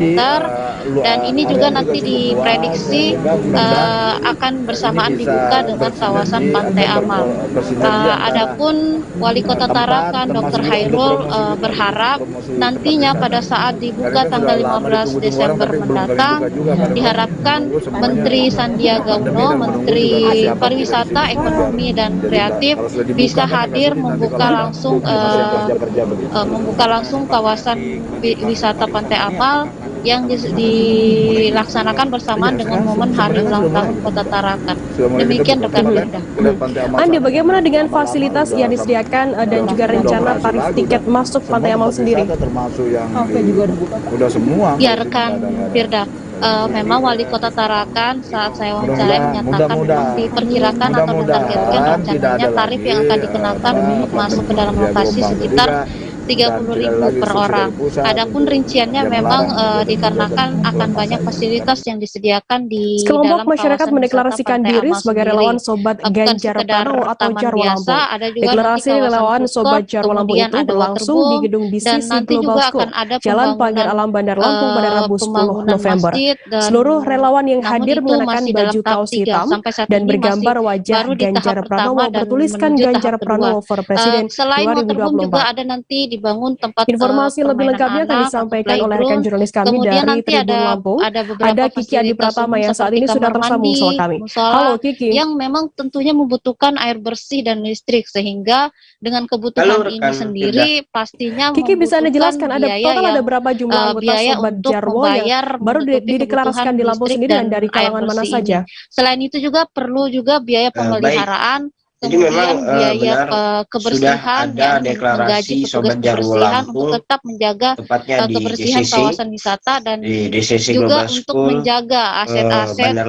dan ini juga nanti diprediksi akan bersamaan dibuka dengan kawasan Pantai Amal. Adapun Wali Kota Tarakan Dr. Hairul berharap nantinya pada saat dibuka tanggal 15 Desember mendatang diharapkan Menteri Sandiaga Uno, Menteri Pariwisata, Ekonomi dan Kreatif bisa hadir membuka langsung kawasan wisata Pantai Amal yang dilaksanakan bersamaan dengan momen hari ulang tahun Kota Tarakan. Demikian rekan Firda. Andi, bagaimana dengan fasilitas yang disediakan dan juga rencana tarif tiket masuk Pantai Amal sendiri? Udah semua. Ya rekan Firda, memang Wali Kota Tarakan saat saya wawancara menyatakan memang diperkirakan atau ditargetkan rencananya tarif yang akan dikenakan untuk masuk ke dalam lokasi sekitar 30.000 per orang. Adapun rinciannya memang dikarenakan akan banyak fasilitas yang disediakan di sekelompok masyarakat mendeklarasikan diri sebagai relawan Sobat Ganjar Pranowo atau Jarwo Lampung. Deklarasi relawan Sobat Jarwo Lampung itu berlangsung di gedung BCC Global School, Jalan Pagar Alam Bandar Lampung pada Rabu 10 November. Seluruh relawan yang hadir mengenakan baju kaos hitam dan bergambar wajah Ganjar Pranowo bertuliskan Ganjar Pranowo for Presiden 2024. Juga ada nanti dibangun tempat informasi lebih lengkapnya akan disampaikan oleh rekan jurnalis kami dari Tribun Lampung. Ada Kiki Adi Pratama yang saat ini sudah tersambung sama kami. Halo Kiki. Yang memang tentunya membutuhkan air bersih dan listrik, sehingga dengan kebutuhan ini sendiri pastinya Kiki bisa Anda jelaskan ada total ada berapa jumlah anggota Sobat Jarwo yang baru dideklarasikan di Lampung sendiri dan dari kalangan mana saja? Selain itu juga perlu juga biaya pemeliharaan. Jadi memang biaya kebersihan ada deklarasi Sobat Jarwo Lampung untuk tetap menjaga kebersihan kawasan wisata dan juga untuk menjaga aset-aset yang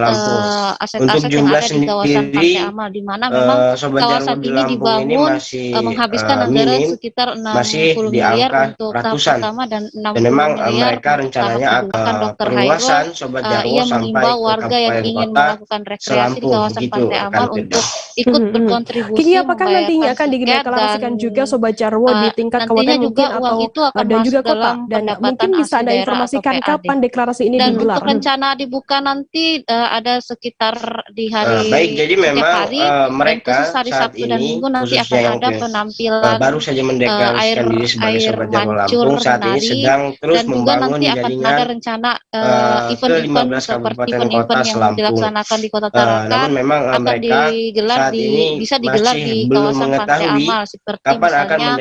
ada di kawasan Pantai Amal, di mana memang kawasan ini dibangun menghabiskan anggaran sekitar 60 miliar untuk tahap pertama dan 60 miliar mereka rencananya perluasan Sobat Jarwo mengimbau warga yang ingin melakukan rekreasi di kawasan Pantai Amal untuk ikut berkontribusi. Kiki, apakah nantinya akan dideklarasikan juga Sobat Jarwo di tingkat kabupaten mungkin dan juga kota? Dan mungkin bisa Anda informasikan kapan deklarasi ini digelar? Untuk rencana dibuka nanti ada sekitar di hari baik, jadi memang mereka hari saat Sabtu dan Minggu nanti akan ada penampilan baru saja mendeklarasikan diri sebagai Sobat Jarwo Lampung saat ini sedang terus membangun jaringan ada rencana event-event seperti event-event yang dilaksanakan di Kota Tarakan namun memang akan digelar bisa digelar di kawasan Pantai Amal seperti misalnya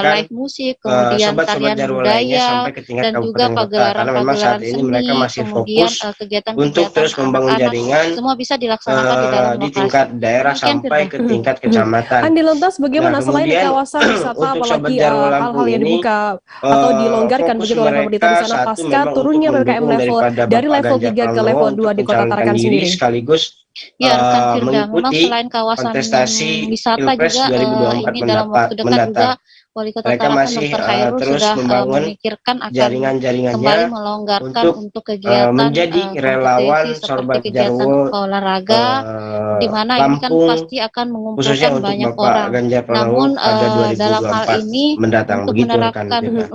live musik, kemudian tarian budaya dan juga pagelaran-pagelaran seni, kemudian kegiatan-kegiatan untuk terus membangun jaringan semua bisa dilaksanakan di dalam di tingkat daerah sampai ke tingkat kecamatan. Andi, lantas bagaimana selain di kawasan wisata apalagi hal-hal yang dibuka atau dilonggarkan begitu oleh pemerintah di sana pasca turunnya PPKM level dari level 3 ke level 2 di Kota Tarakan sendiri? Sekaligus ya rekan Firda, memang selain kawasan wisata juga ini dalam waktu dekat juga Wali Kota Tarakan Dr. Hairul sudah memikirkan akan kembali melonggarkan untuk kegiatan menjadi relawan Sobat Jarwo olahraga, di mana ini kan pasti akan mengumpulkan banyak orang. Namun dalam hal ini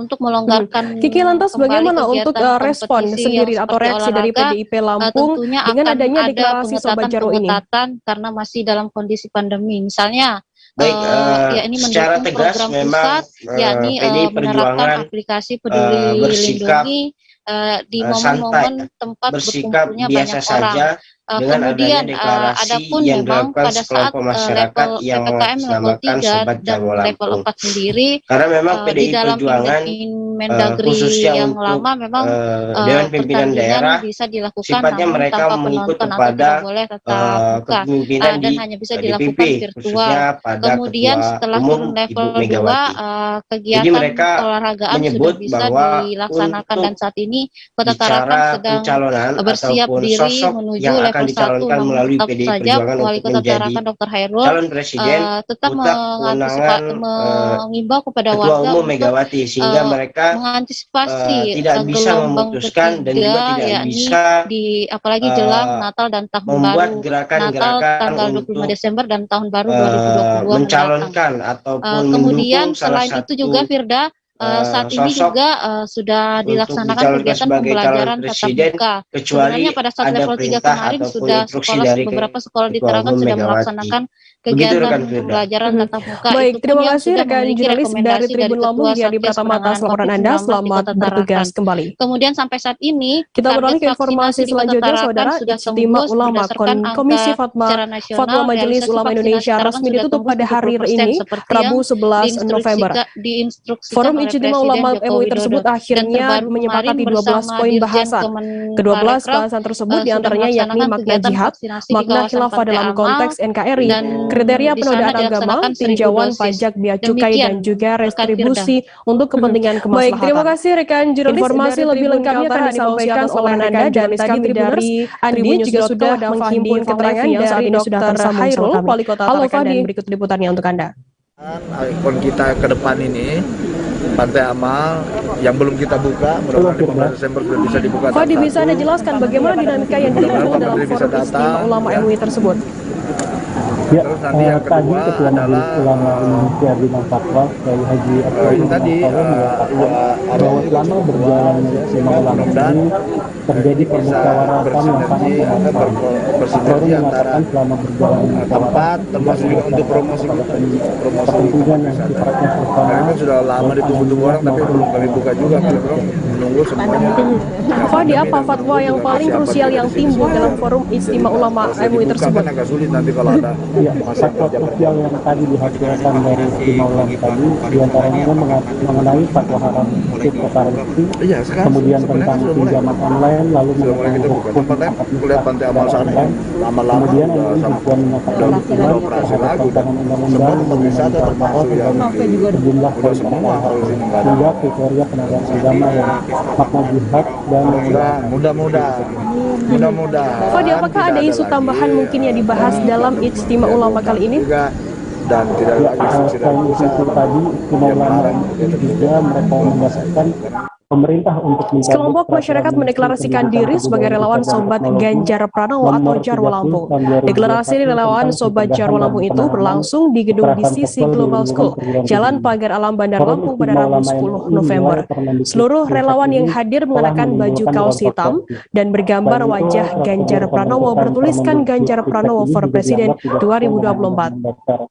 untuk melonggarkan Kiki, lantas bagaimana untuk respon sendiri atau reaksi dari PDIP Lampung dengan adanya deklarasi Sobat Jarwo ini? Karena masih dalam kondisi pandemi, misalnya ya ini secara mendukung tegas program memang pusat, yakni menerapkan aplikasi Peduli Lindungi di momen-momen tempat berkumpulnya banyak orang. Kemudian adapun memang pada saat level PPKM level 3 dan level 4 sendiri, karena memang di dalam Mendagri yang lama memang Pimpinan Daerah bisa dilakukan sifatnya namun mereka tanpa mengikut penonton kepada atau boleh tetap buka dan hanya bisa dilakukan virtual. Kemudian setelah turun level 2 kegiatan olahragaan sudah bisa dilaksanakan dan saat ini Kota Tarakan sedang bersiap diri menuju level 1. Namun tetap saja Wali Kota Tarakan Dr. Hairul tetap mengimbau kepada warga untuk mengantisipasi tidak bisa memutuskan dan juga tidak bisa apalagi jelang Natal dan Tahun Baru, Natal tanggal 25 Desember dan Tahun Baru 2022 mencalonkan ataupun kemudian selain itu juga Firda, saat ini juga sudah dilaksanakan kegiatan pembelajaran tatap muka. Sebenarnya pada saat level 3 kemarin sudah beberapa sekolah di Tarakan sudah melaksanakan kegiatan pembelajaran tatap muka. Baik, terima kasih rekan jurnalis dari Tribun Lampung Yadi Pratama atas laporan Anda. Selamat bertugas kembali. Kemudian sampai saat ini kita beralih ke informasi selanjutnya, saudara. Ijtima Ulama Komisi Fatwa Majelis Ulama Indonesia resmi ditutup pada hari ini, Rabu 11 November. Forum Ijtima Ulama MUI tersebut akhirnya menyepakati 12 poin bahasan. Ke-12 bahasan tersebut diantaranya yakni makna jihad, makna khilafah dalam konteks NKRI, kriteria penodaan agama, tinjauan pajak bea cukai, dan juga restribusi untuk kepentingan kemaslahatan. Baik, terima kasih rekan jurnalis. Informasi lebih lengkapnya akan disampaikan oleh Anda dan tadi dari Andi juga sudah menghimpun keterangan yang saat ini sudah tersambung Hairul, Wali Kota Tarakan, dan berikut liputannya untuk Anda. Ikon kita ke depan ini Pantai Amal yang belum kita buka, mudah-mudahan 15 Desember sudah bisa dibuka. Fadi, bisa Anda jelaskan bagaimana dinamika yang ditempuh dalam forum Ijtima Ulama MUI tersebut? Ya, tadi Ketua Majelis Ulama Indonesia Bidang Fatwa Kiai Haji Abdul tadi bahwa selama berjalannya Ijtima Ulama ini terjadi permusyawaratan yang sangat bersinergi antara selama berjalan tempat termasuk juga untuk promosi pertunjukan yang sifatnya bersama. Itu sudah lama ditunggu-tunggu orang tapi belum kami buka juga kalau bro, menunggu semuanya. Fadi, apa fatwa yang paling krusial yang timbul dalam forum Ijtima Ulama MUI tersebut? Agak sulit nanti kalau ada ya, fatwa sosial yang tadi dihasilkan dari Ijtima Ulama tadi diantaranya mengenai fatwa haram cryptocurrency, kemudian tentang pinjaman online, lalu mengenai hukum kuliah Pantai Amal sana lama-lama kemudian ini juga menyatakan udah operasi lagi undang-undang wisata termasuk yang sejumlah semua hingga kriteria penodaan agama yang makna jihad dan mudah-mudahan. Fadi, apakah ada isu tambahan mungkin yang dibahas dalam Ijtima Ulama kali ini? Dan tidak lagi isu tadi Ijtima Ulama juga mereka mendasarkan pemerintah untuk sekelompok masyarakat mendeklarasikan diri sebagai relawan Sobat Ganjar Pranowo atau Jarwo Lampung. Deklarasi relawan Sobat Jarwo Lampung itu berlangsung di gedung DCC Global School, Jalan Pagar Alam Bandar Lampung pada Rabu 10 November. Seluruh relawan yang hadir mengenakan baju kaos hitam dan bergambar wajah Ganjar Pranowo bertuliskan Ganjar Pranowo for Presiden 2024.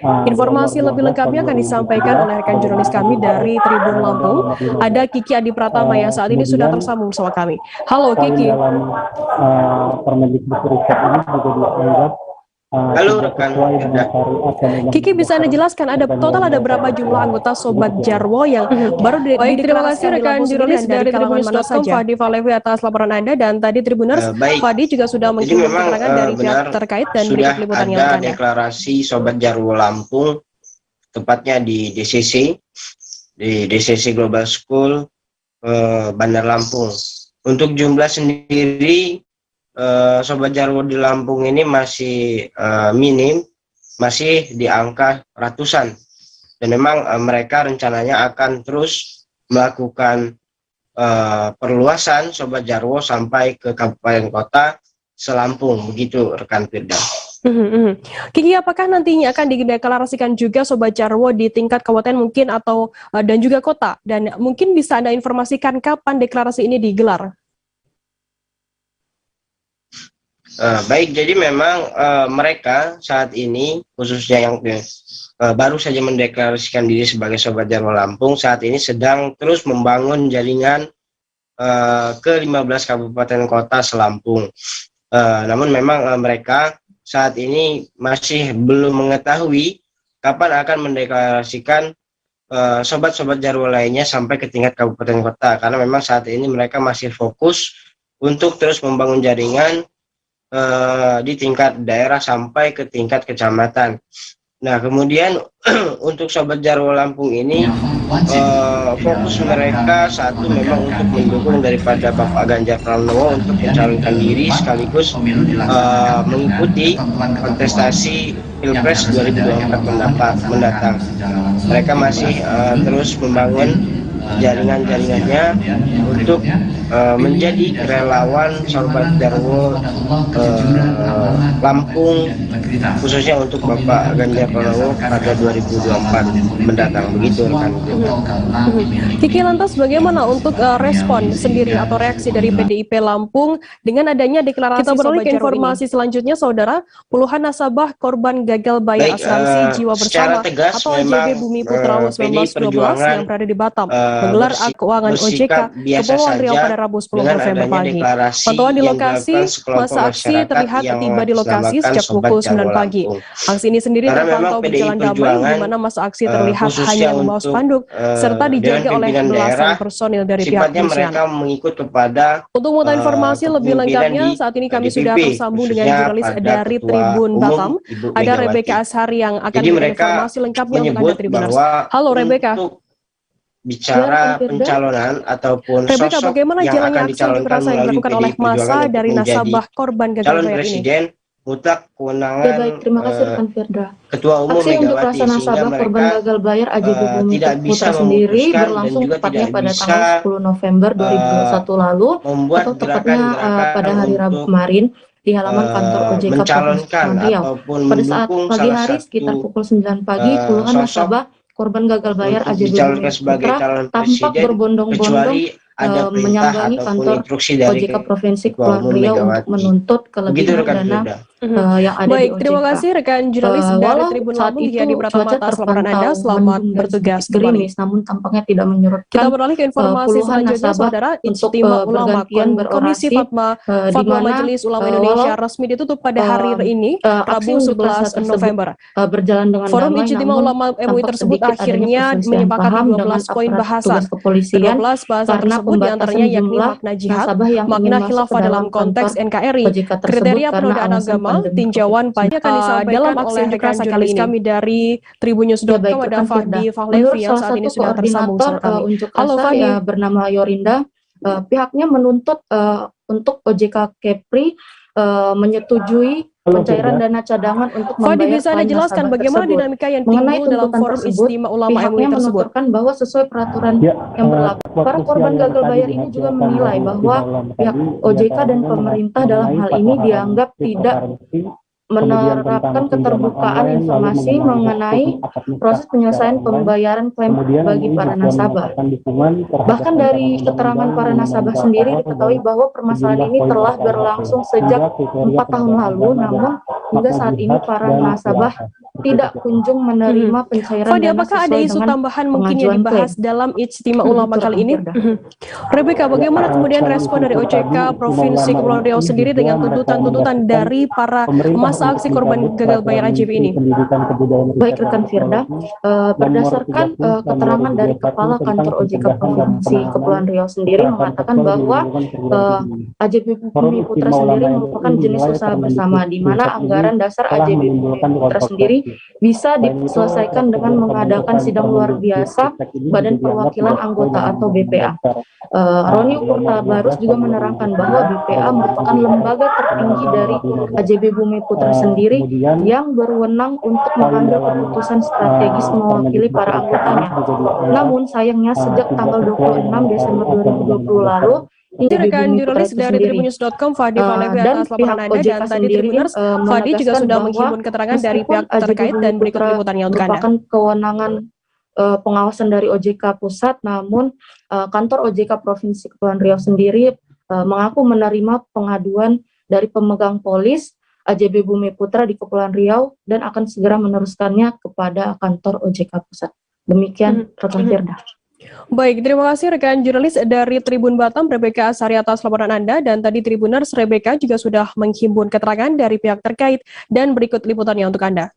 Informasi lebih lengkapnya akan disampaikan oleh rekan jurnalis kami dari Tribun Lampung. Ada Kiki Adi Pratama yang saat ini sudah tersambung sama kami. Halo Kiki. Halo rekan. Kiki, bisa Anda jelaskan ada berapa jumlah anggota Sobat Jarwo yang baru terima kasih rekan jurnalis dari Tribunnews.com Fadi Falevi atas laporan Anda, dan tadi Tribuners Fadi juga sudah menghimpun keterangan dari pihak terkait dan berikut liputannya untuk Anda. Deklarasi Sobat Jarwo Lampung tepatnya di DCC Global School Bandar Lampung. Untuk jumlah sendiri Sobat Jarwo di Lampung ini masih minim, masih di angka ratusan, dan memang mereka rencananya akan terus melakukan perluasan Sobat Jarwo sampai ke kabupaten kota selampung, begitu rekan Firda. Kiki, apakah nantinya akan dideklarasikan juga Sobat Jarwo di tingkat kabupaten mungkin atau dan juga kota, dan mungkin bisa Anda informasikan kapan deklarasi ini digelar? Baik, jadi memang mereka saat ini khususnya yang baru saja mendeklarasikan diri sebagai Sobat Jarwo Lampung saat ini sedang terus membangun jaringan ke 15 kabupaten kota selampung. Namun memang mereka saat ini masih belum mengetahui kapan akan mendeklarasikan sobat-sobat Jarwo lainnya sampai ke tingkat kabupaten kota, karena memang saat ini mereka masih fokus untuk terus membangun jaringan di tingkat daerah sampai ke tingkat kecamatan. Nah, kemudian untuk Sobat Jarwo Lampung ini fokus mereka satu memang untuk mendukung daripada Bapak Ganjar Pranowo untuk mencalonkan diri sekaligus mengikuti kontestasi Pilpres 2024 mendatang. Mereka masih terus membangun jaringan-jaringannya untuk menjadi relawan Sobat Jarwo Lampung, khususnya untuk Bapak Ganjar Pranowo pada 2024 mendatang, begitu rekan. Kiki, lantas bagaimana untuk respon sendiri atau reaksi dari PDIP Lampung dengan adanya deklarasi? Kita beralih ke informasi selanjutnya, saudara. Puluhan nasabah korban gagal bayar asuransi jiwa bersama atau AJB Bumi Putra 1912 yang berada di Batam menggelar keuangan OJK Kepulauan Riau pada Rabu 10 November pagi. Pantauan di lokasi, masa aksi terlihat tiba di lokasi sejak pukul 9 pagi. Aksi ini sendiri terpantau berjalan damai, di mana masa aksi terlihat hanya membawa spanduk serta dijaga oleh belasan personil dari pihak kepolisian. Untuk mengetahui informasi lebih lengkapnya, saat ini kami sudah tersambung dengan jurnalis dari Tribun Batam. Ada Rebecca Ashari yang akan memberikan informasi lengkapnya untuk Anda Tribuners. Halo Rebecca. Bicara pencalonan ataupun Rebecca, sosok bagaimana yang jalannya akan aksi dicalonkan rasa yang dilakukan oleh massa dari nasabah korban gagal calon bayar presiden ini? mutlak kewenangan baik, terima kasih rekan Firda. Ketua Umum Aksi unjuk Megawati, rasa nasabah korban gagal bayar AJB Bumi Putra sendiri berlangsung tepatnya pada tanggal 10 November 2021 lalu, atau tepatnya pada hari Rabu kemarin di halaman kantor OJK Provinsi Kepulauan Riau. Pada saat pagi hari sekitar pukul 9 pagi, puluhan nasabah korban gagal bayar AJB Bumi Putra tampak berbondong-bondong menyambangi kantor OJK Provinsi Kepulauan Riau untuk menuntut kelebihan dana yang ada Baik, di OJK. terima kasih rekan jurnalis dari Tribun Lampung di Pratama atas laporan Anda. Selamat bertugas kembali. Namun tampaknya tidak menyurutkan. Kita beralih ke informasi selanjutnya, saudara. Ijtima Ulama Komisi Fatwa Majelis Ulama Indonesia resmi ditutup pada hari ini, Rabu 11 November. Berjalan dengan Forum Ijtima Ulama MUI tersebut akhirnya menyepakati 12 poin bahasan. 12 bahasan tersebut diantaranya yakni makna jihad, makna khilafah dalam konteks NKRI, kriteria penodaan agama, tinjauan pajak akan disampaikan dalam aksi unjuk rasa kali ini. Kami dari Tribunnews.com ada Fahdi Fahlevi yang saat ini sudah tersambung sama kami. Halo Fahdi. Bernama Yorinda, pihaknya menuntut untuk OJK Kepri menyetujui pencairan dana cadangan untuk membayar. Fahdi, bisa Anda jelaskan bagaimana dinamika yang timbul dalam forum Ijtima Ulama MUI tersebut? Menuturkan bahwa sesuai peraturan yang berlaku, para korban gagal bayar ini juga menilai bahwa pihak OJK dan pemerintah dalam hal ini dianggap tidak menerapkan keterbukaan informasi mengenai proses penyelesaian pembayaran klaim bagi para nasabah. Bahkan dari keterangan para nasabah sendiri diketahui bahwa permasalahan ini telah berlangsung sejak 4 tahun lalu, namun hingga saat ini para nasabah tidak kunjung menerima pencairan Fahdi, dana apakah ada sesuai isu dengan tambahan mungkin yang dibahas dalam Ijtima Ulama kali ini? Rebecca, bagaimana kemudian respon dari OJK Provinsi Kepulauan Riau sendiri dengan tuntutan-tuntutan dari para masa aksi korban gagal bayar AJB ini? Baik rekan Firda, berdasarkan keterangan dari Kepala Kantor OJK Provinsi Kepulauan Riau sendiri mengatakan bahwa AJB Bumi Putra sendiri merupakan jenis usaha bersama, di mana anggaran dasar AJB Bumi Putra sendiri bisa diselesaikan dengan mengadakan sidang luar biasa Badan Perwakilan Anggota atau BPA. Roni Purtabarus juga menerangkan bahwa BPA merupakan lembaga tertinggi dari AJB Bumi Putra sendiri yang berwenang untuk mengambil keputusan strategis mewakili para anggotanya. Namun sayangnya sejak tanggal 26 Desember 2020 lalu, rekan jurnalis dari Tribunnews.com Fahdi Fahlevi atas laporan Anda, dan tadi Tribuners, Fahdi juga sudah menghimpun keterangan dari pihak terkait dan berikut liputannya untuk Anda. Merupakan kewenangan pengawasan dari OJK Pusat, namun kantor OJK Provinsi Kepulauan Riau sendiri mengaku menerima pengaduan dari pemegang polis AJB Bumi Putra di Kepulauan Riau dan akan segera meneruskannya kepada kantor OJK Pusat. Demikian rekan Firda. Baik, terima kasih rekan jurnalis dari Tribun Batam, Rebecca Ashari atas laporan Anda, dan tadi Tribuners, Rebecca juga sudah menghimpun keterangan dari pihak terkait dan berikut liputannya untuk Anda.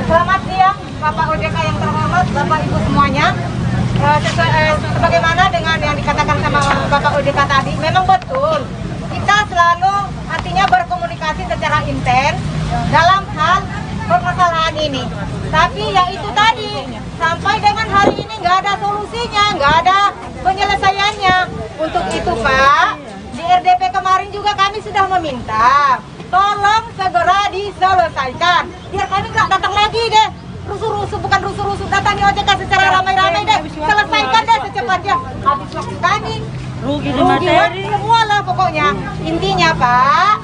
Selamat siang Bapak OJK yang terhormat, Bapak Ibu semuanya. Sebagaimana dengan yang dikatakan sama Bapak OJK tadi, memang betul kita selalu artinya berkomunikasi secara intens dalam hal permasalahan ini. Tapi ya itu tadi, sampai dengan hari ini nggak ada solusinya, nggak ada penyelesaiannya. Untuk itu Pak, di RDP kemarin juga kami sudah meminta, tolong segera diselesaikan. Biar kami nggak datang lagi deh. rusuh-rusuh, bukan rusuh-rusuh, datangi OJK secara ramai-ramai deh, selesaikan deh secepatnya. Habis waktu kami, rugi semua lah pokoknya. Intinya Pak,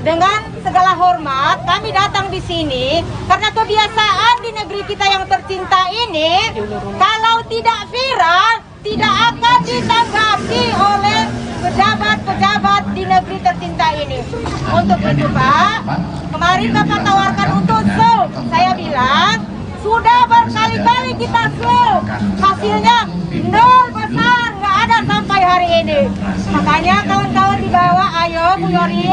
dengan segala hormat kami datang di sini karena kebiasaan di negeri kita yang tercinta ini, kalau tidak viral tidak akan ditanggapi oleh pejabat-pejabat di negeri tercinta ini. Untuk itu Pak, kemarin Bapak tawarkan untuk slow. Saya bilang sudah berkali-kali kita slow, hasilnya nol besar, nggak ada sampai hari ini. Makanya kawan-kawan di bawah, ayo Bu Yori,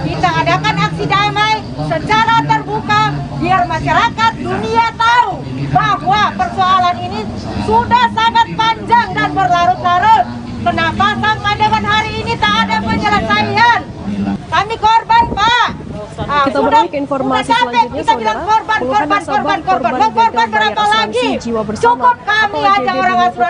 kita adakan aksi damai secara terbuka biar masyarakat dunia tahu bahwa persoalan ini sudah sangat panjang dan berlarut-larut. Kenapa sampai dengan hari ini tak ada penyelesaian? Kami korban Pak. Kita beralih ke informasi selanjutnya, Saudara. Puluhan nasabah korban gagal bayar asuransi jiwa bersama atau AJB Bumi Putra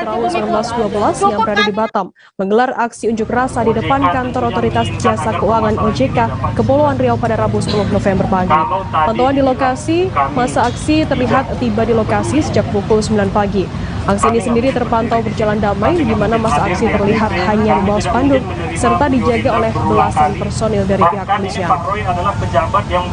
1912 yang berada di Batam menggelar aksi unjuk rasa di depan kantor Otoritas Jasa Keuangan OJK Kepulauan Riau pada Rabu 10 November pagi. Pantauan di lokasi, masa aksi terlihat tiba di lokasi sejak pukul 9 pagi. Aksi ini sendiri terpantau berjalan damai, di mana masa aksi terlihat hanya membawa spanduk serta dijaga oleh belasan personil dari pihak kepolisian.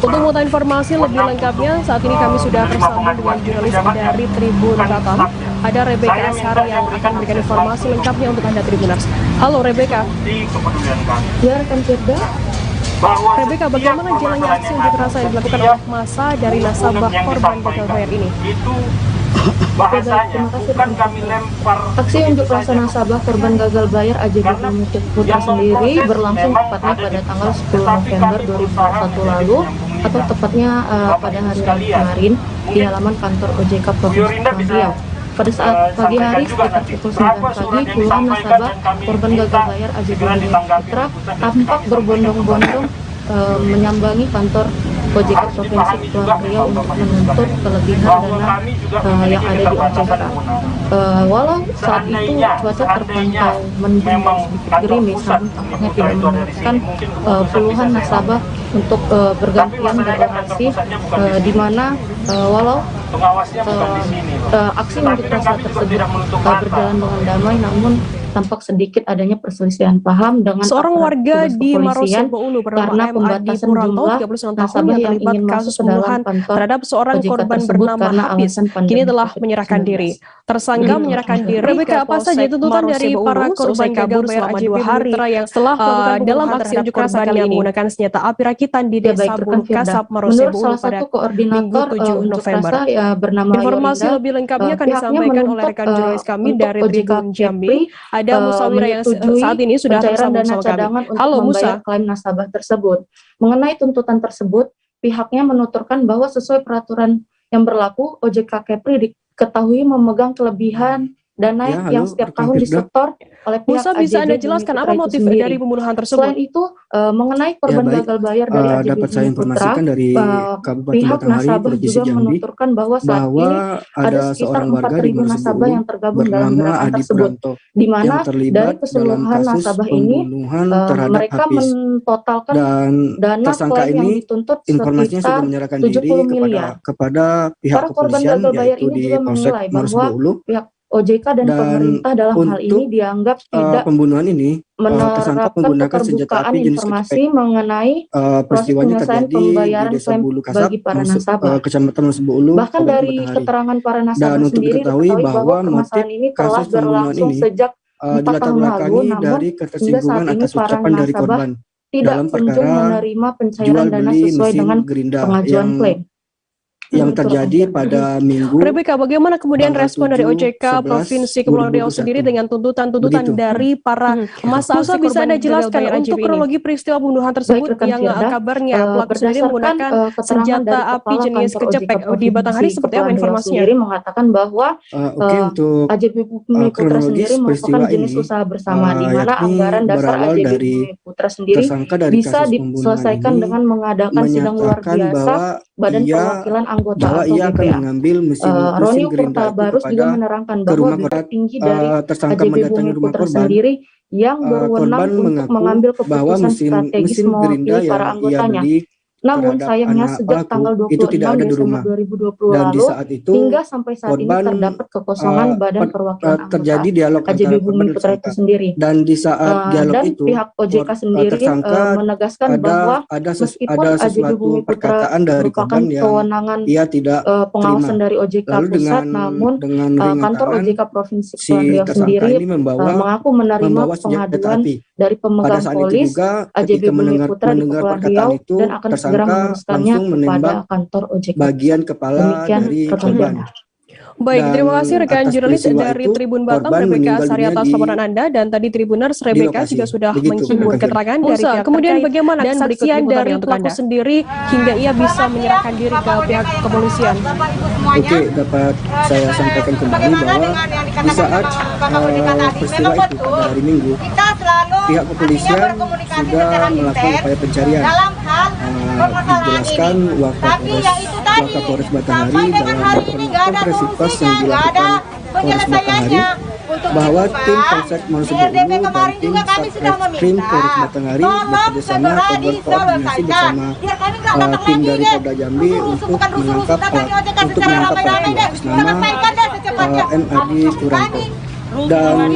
Untuk mengetahui informasi lebih lengkapnya, saat ini kami sudah tersambung dengan jurnalis dari Tribun Batam. Ada Rebecca Ashari yang akan memberikan informasi lengkapnya untuk Anda Tribuners. Halo Rebecca. Ya, rekan Firda. Rebecca, bagaimana jalannya aksi unjuk rasa yang dilakukan oleh massa dari nasabah korban gagal bayar ini? Aksi unjuk rasa nasabah korban gagal bayar AJB Bumi Putra sendiri berlangsung tepatnya pada tanggal 10 November 2021 lalu, atau tepatnya pada hari kemarin di halaman kantor OJK Provinsi Kepulauan Riau. Pada saat pagi hari sekitar pukul 9 pagi, puluhan nasabah korban gagal bayar AJB Bumi Putra tampak berbondong-bondong menyambangi kantor OJK Provinsi Kepulauan Riau untuk menuntut kelebihan dana yang ada di OJK. Walau saat itu cuaca terpantau mendung sedikit gerimis, namun tampaknya tidak menyurutkan puluhan nasabah untuk bergantian berorasi, di mana walau aksi unjuk rasa tersebut berjalan dengan damai, namun tampak sedikit adanya perselisihan paham dengan seorang warga di kepolisian Marosobo karena pembatasan jumlah 39 tahun nasabah yang terlibat kasus pembunuhan terhadap seorang korban bernama Hafiz kini telah menyerahkan diri. Tersangka menyerahkan diri. Rebecca, apa saja tuntutan dari para korban gagal bayar AJB Bumi Putra yang setelah dalam aksi unjuk rasa kali ini menggunakan senjata api rakitan di Desa Bulu Kasap, Marosobo pada Minggu 7 November. Informasi lebih lengkapnya akan disampaikan oleh rekan jurnalis kami dari Tribun Jambi. Ada Musawira yang saat ini sudah tersambung sama kami. Halo Musa. Klaim nasabah tersebut. Mengenai tuntutan tersebut, pihaknya menuturkan bahwa sesuai peraturan yang berlaku, OJK Kepri diketahui memegang kelebihan dana yang setiap tahun disetor oleh pihak Musa, bisa Anda jelaskan apa motif dari pembunuhan tersebut? Selain itu, mengenai korban gagal bayar dari AJB Bumi Putra, pihak nasabah juga menuturkan bahwa saat ini ada sekitar 4.000 nasabah yang tergabung dalam gerakan tersebut, di mana dari keseluruhan nasabah ini mereka mentotalkan dana klaim yang dituntut sekitar 70 miliar. Para korban gagal bayar ini juga menilai bahwa pihak OJK dan pemerintah dalam hal ini dianggap tidak pembunuhan ini tersangka menggunakan senjata api jenis informasi mengenai proses penyelesaian pembayaran klaim bagi para nasabah. Kecamatan Marosobo Ulu, bahkan dari keterangan para nasabah sendiri diketahui bahwa permasalahan ini telah berlangsung sejak 4 tahun lalu, namun hingga saat ini para nasabah tidak kunjung menerima pencairan dana sesuai dengan pengajuan klaim yang terjadi pada minggu. Rebecca, bagaimana kemudian respon dari OJK Provinsi Kepulauan Riau sendiri dengan tuntutan-tuntutan dari para massa aksi korban? Bisa Anda jelaskan untuk kronologi peristiwa pembunuhan tersebut yang kabarnya pelaku sendiri menggunakan senjata api jenis kecepek di Batanghari, seperti apa informasinya? Sendiri mengatakan bahwa AJB Bumi Putra sendiri merupakan jenis usaha bersama, di mana anggaran dasar AJB Bumi Putra sendiri bisa diselesaikan dengan mengadakan sidang luar biasa Badan Perwakilan Anggota bahwa ia akan mengambil mesin Gerindra Barus juga menerangkan bahwa bidang tinggi dari AJB Bumi Putra sendiri yang berwenang untuk mengambil keputusan strategis mewakili para anggotanya. Namun terhadap sayangnya anak sejak pelaku tanggal itu tidak 26 ada di Desember rumah. 2020 Dan di lalu saat itu hingga sampai saat ini korban terdapat kekosongan Badan Perwakilan terjadi Anggota dialog KJB antara Bumi korban dan Putra itu tersangka. sendiri. Dan di saat dialog Dan itu pihak OJK sendiri tersangka menegaskan bahwa meskipun ada KJB sesuatu Bumi Putra perkataan dari merupakan korban yang kewenangan ia tidak pengawasan terima. dari OJK Lalu pusat, namun dengan kantor ringan OJK Provinsi si Kepulauan Riau tersangka sendiri ini mengaku menerima membawa senjata pengaduan api. dari Pada pemegang saat itu polis juga AJB ketika Bumi mendengar Putra di Kepulauan perkataan Riau itu, dan akan segera tersangka meneruskannya langsung kepada menembak kantor OJK. bagian kepala Demikian dari rekan korban. Anda. Baik, terima kasih rekan atas jurnalis peristiwa dari itu, Tribun Batam, korban Rebecca meninggal Sari dunia atas laporan Anda, dan tadi Tribuners Rebecca lokasi. juga sudah Begitu, menghimpun rekan keterangan dari pihak Kemudian terkait bagaimana dan kesaksian dari untuk pelaku Anda sendiri hingga ia bisa menyerahkan diri ke pihak kepolisian? Oke, dapat saya sampaikan kembali bahwa di saat peristiwa itu pada hari Minggu, pihak kepolisian sudah melakukan upaya pencarian. Dijelaskan Wakapolres Batanghari dalam konferensi pers yang dilakukan Polres Batanghari bahwa tim Polsek Wonosobo Ulu dan tim Satreskrim Polres Batanghari bekerjasama atau berkoordinasi bersama tim dari Polda Jambi untuk menangkap pelaku atas nama MAD Turanto. Dan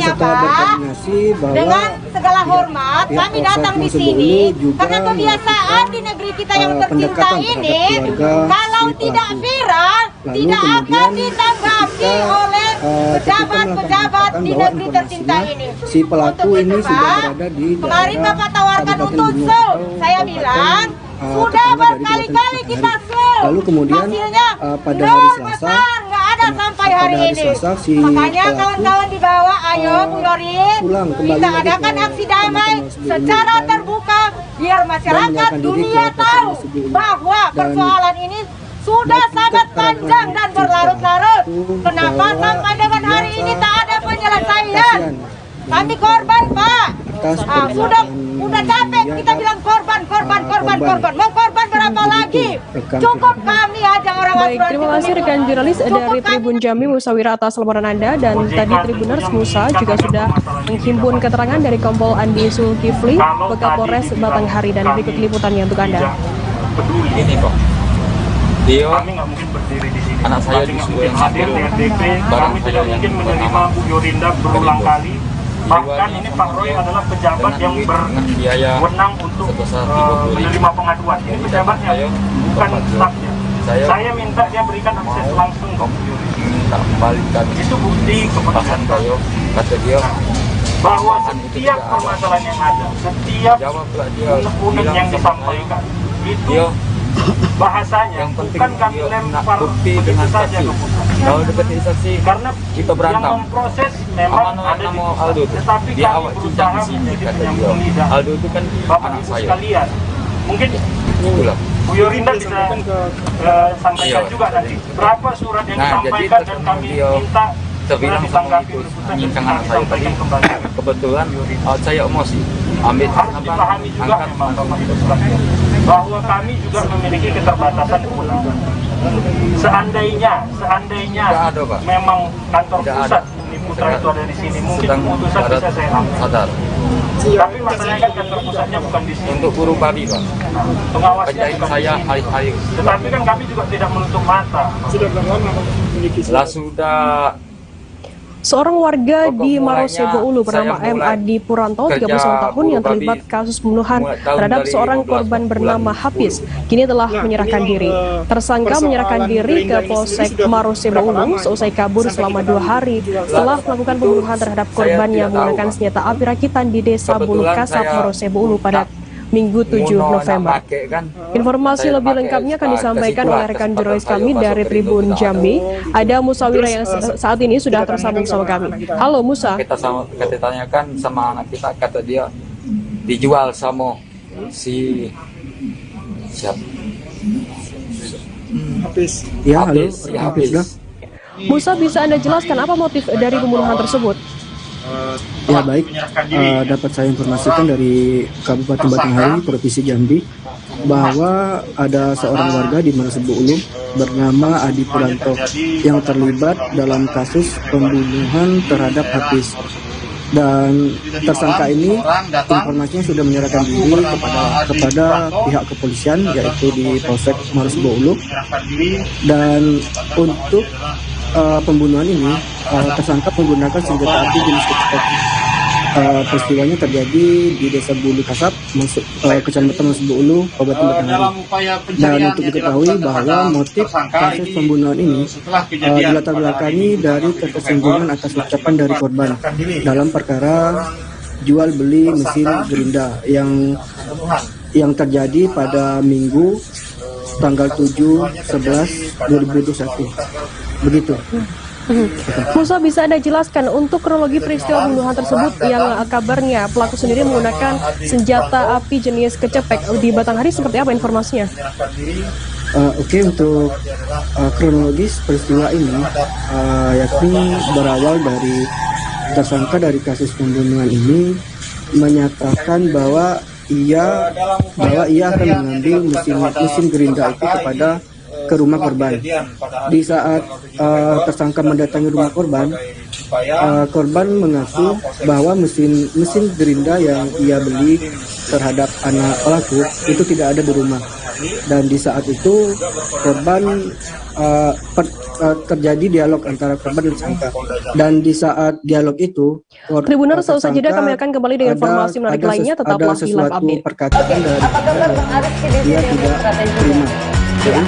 setelah berkoordinasi bahwa dengan segala hormat kami datang di sini karena kebiasaan di negeri kita yang tercinta ini kalau tidak viral tidak akan ditanggapi oleh pejabat-pejabat di negeri tercinta ini. Si pelaku ini sudah berada di kemarin Bapak tawarkan untuk Sul, saya bilang sudah berkali-kali kita Sul. Lalu kemudian pada hari Selasa sampai hari ini. Makanya kawan-kawan di bawah, ayo Bu Yori, kita adakan aksi damai secara terbuka biar masyarakat dunia tahu bahwa persoalan ini sudah sangat panjang dan berlarut-larut. Kenapa sampai dengan hari ini tak ada penyelesaian? Kami korban, Pak. Sudah capek kita bilang korban. Mau korban berapa lagi? Cukup kami aja orang. Baik, terima kasih rekan jurnalis dari Tribun Jambi Musawira atas laporan Anda, dan tadi Tribuners Musa juga sudah menghimpun keterangan dari Kompol Andi Zulkifli, Kapolres Batanghari, dan berikut liputannya untuk Anda. Ini kok. Dia anak saya disuruh yang hadir di RDP, kami tidak mungkin menerima Bu Yorinda berulang kali. Bahkan ini Pak Roy adalah pejabat yang berwenang untuk menerima pengaduan. Ini pejabatnya, bukan stafnya. Saya minta dia berikan akses langsung ke Bu Yorinda. Minta kembalikan. Itu bukti keputusan saya. Kata dia bahwa setiap permasalahan yang ada, setiap unek-unek yang disampaikan itu bahasanya bukan kami lempar begitu saja ke pusat. Kalau deketin saksi Karena kita berantem. yang memproses memang ada di Aldo, tetapi dia kami awak berusaha cincang di sini menjadi kata penyambung dia. lidah. Aldo itu kan Bapak anak Ibu saya. sekalian, mungkin Itulah. Bu Yorinda bisa sampaikan juga nanti berapa surat yang disampaikan dan kami minta terbilang sama itu nyincang anak saya tadi. Kebetulan saya emosi. Ambil harus dipahami juga memang Bapak Ibu sekalian bahwa kami juga memiliki keterbatasan kewenangan. Seandainya memang kantor pusat Bumi Putra itu ada di sini, mungkin keputusan bisa saya ambil. Sadar. Tapi masalahnya kan kantor pusatnya bukan di sini. Untuk buruh babi, Pak. Pengawasnya Kerjain bukan saya di sini. hari-hari. Tetapi kan kami juga tidak menutup mata. Lah sudah. Seorang warga di Marosebo Ulu bernama MAD Puranto, 31 tahun, yang terlibat kasus pembunuhan terhadap seorang korban bernama Hafiz, kini telah menyerahkan diri. Tersangka menyerahkan diri ke Polsek Marosebo Ulu seusai kabur selama 2 hari setelah melakukan pembunuhan terhadap korban yang menggunakan senjata api rakitan di Desa Buluh Kasat, Marosebo Ulu pada Minggu 7 November. Informasi lebih lengkapnya akan disampaikan oleh rekan jurnalis kami dari Tribun Jambi. Ada Musawira yang saat ini sudah tersambung sama kami. Halo Musa. Kita tanyakan sama anak kita, kata dia dijual sama si siapa? Hafiz. Ya, halo. Hafiz. Musa, bisa Anda jelaskan apa motif dari pembunuhan tersebut? Ya baik, dapat saya informasikan dari Kabupaten Batanghari, Provinsi Jambi, bahwa ada seorang warga di Marosebo Ulu bernama Adi Puranto yang terlibat dalam kasus pembunuhan terhadap Hafiz. Dan tersangka ini informasinya sudah menyerahkan diri kepada pihak kepolisian, yaitu di Polsek Marosebo Ulu. Dan untuk pembunuhan ini tersangka menggunakan senjata api jenis kecil. Peristiwanya terjadi di Desa Bulu Kasap, Kecamatan Marosebo Ulu, Kabupaten Batanghari. Dan untuk diketahui bahwa motif kasus pembunuhan ini dilatar belakangi dari ketersinggungan atas ucapan dari korban dalam perkara jual beli mesin gerinda yang terjadi pada Minggu tanggal 7/11/2021. Begitu. Musa, bisa Anda jelaskan untuk kronologi peristiwa pembunuhan tersebut yang kabarnya pelaku sendiri menggunakan senjata api jenis kecepek di Batanghari, seperti apa informasinya? Oke, untuk kronologis peristiwa ini yakni berawal dari tersangka dari kasus pembunuhan ini menyatakan bahwa ia akan mengambil mesin gerinda itu ke rumah korban. Di saat tersangka mendatangi rumah korban, korban mengaku bahwa mesin gerinda yang ia beli terhadap anak pelaku itu tidak ada di rumah. Dan di saat itu korban terjadi dialog antara korban dan tersangka. Dan di saat dialog itu, Tribuners, usai jeda kami akan kembali dengan informasi menarik lainnya. Tetaplah di Live Update. Perkataan dari dia tidak terima.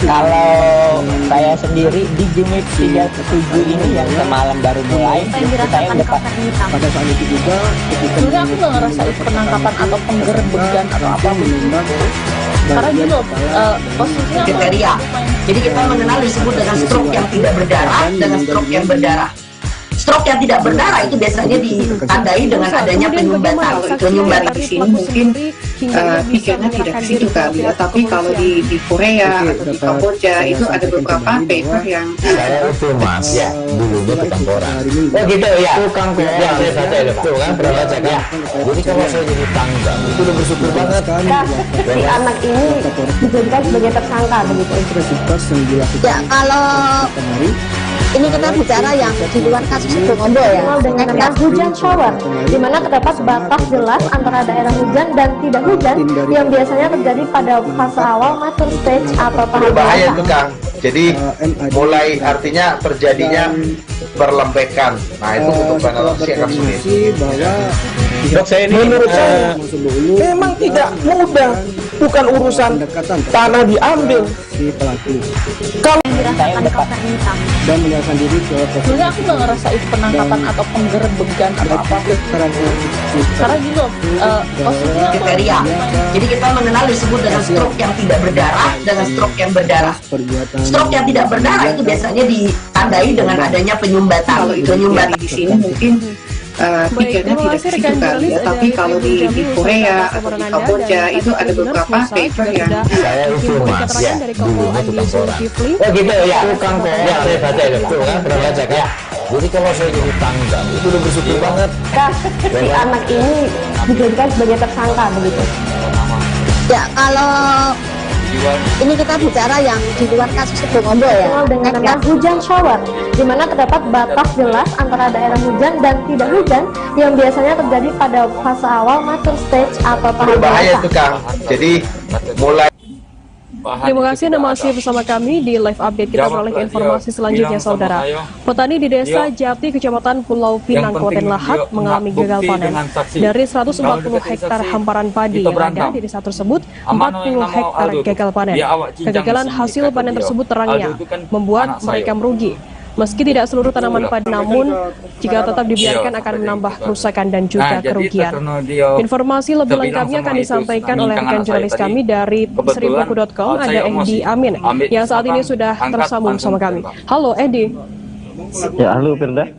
Kalau saya sendiri di unit 37 ini yang semalam baru mulai, saya dapat pada saat itu juga sebenarnya aku nggak ngerasa itu penangkapan atau penggerbegan atau apa, karena gitu posisinya kriteria. Jadi kita mengenal disebut dengan stroke yang tidak berdarah dengan stroke yang berdarah. Stroke yang tidak berdarah itu biasanya ditandai dengan adanya penyumbatan. Penyumbat di sini mungkin pikirnya tidak ke situ kali ya, tapi kalau di Korea atau di Kamboja itu ada beberapa paper yang itu mas ya dulunya tukang koran. Oh gitu ya, tukang koran ya, itu kan pernah baca kan. Jadi kalau saya jadi tangga itu udah bersyukur banget kan. Si anak ini dijadikan sebagai tersangka begitu. Ya, kalau ini kita bicara yang di luar kasus itu ngomong ya. Dengan hujan shower, di mana terdapat batas jelas antara daerah hujan dan tidak hujan yang biasanya terjadi pada fase awal mature stage atau tahap berbahaya itu Kang. Jadi mulai artinya terjadinya perlembekan. Nah itu untuk analisis akan sulit. Dok, saya ini menurut saya memang tidak mudah, bukan urusan tanah diambil. Si pelaku kalau dirasakan kawasan hitam dan menyerahkan diri ke sebenarnya aku nggak ngerasa itu penangkapan atau penggerbegan atau apa, karena gitu posisinya kriteria. Jadi kita mengenal disebut dengan stroke yang tidak berdarah dengan stroke yang berdarah. Stroke yang tidak berdarah itu biasanya ditandai dengan adanya penyumbatan. Penyumbat di sini mungkin pikirnya tidak ke situ kali ya, tapi kalau di Korea atau di Kamboja itu ada beberapa paper yang saya itu mas ya dulunya tukang koran. Oh gitu ya, tukang koran ya, saya baca itu kan pernah baca kan. Jadi kalau saya jadi tangga itu udah bersyukur banget. Si anak ini dijadikan sebagai tersangka begitu. Ya, kalau ini kita bicara yang di luar kasus itu ngomong ya. Dengan hujan shower, di mana terdapat batas jelas antara daerah hujan dan tidak hujan yang biasanya terjadi pada fase awal mature stage atau tahap berbahaya itu Kang. Jadi mulai. Terima kasih Anda masih bersama kami di Live Update. Kita beralih ke informasi selanjutnya, saudara. Petani di Desa Jati, Kecamatan Pulau Pinang, Kabupaten Lahat mengalami gagal panen. Dari 140 hektar hamparan padi yang ada di desa tersebut, 40 hektar gagal panen. Kegagalan hasil panen tersebut terangnya membuat mereka merugi. Meski tidak seluruh tanaman padi, namun jika tetap dibiarkan akan menambah kerusakan dan juga kerugian. Informasi lebih lengkapnya akan disampaikan oleh rekan jurnalis kami dari seribuku.com, ada Edi Amin, yang saat ini sudah tersambung bersama kami. Halo Edi. Ya, halo Firda.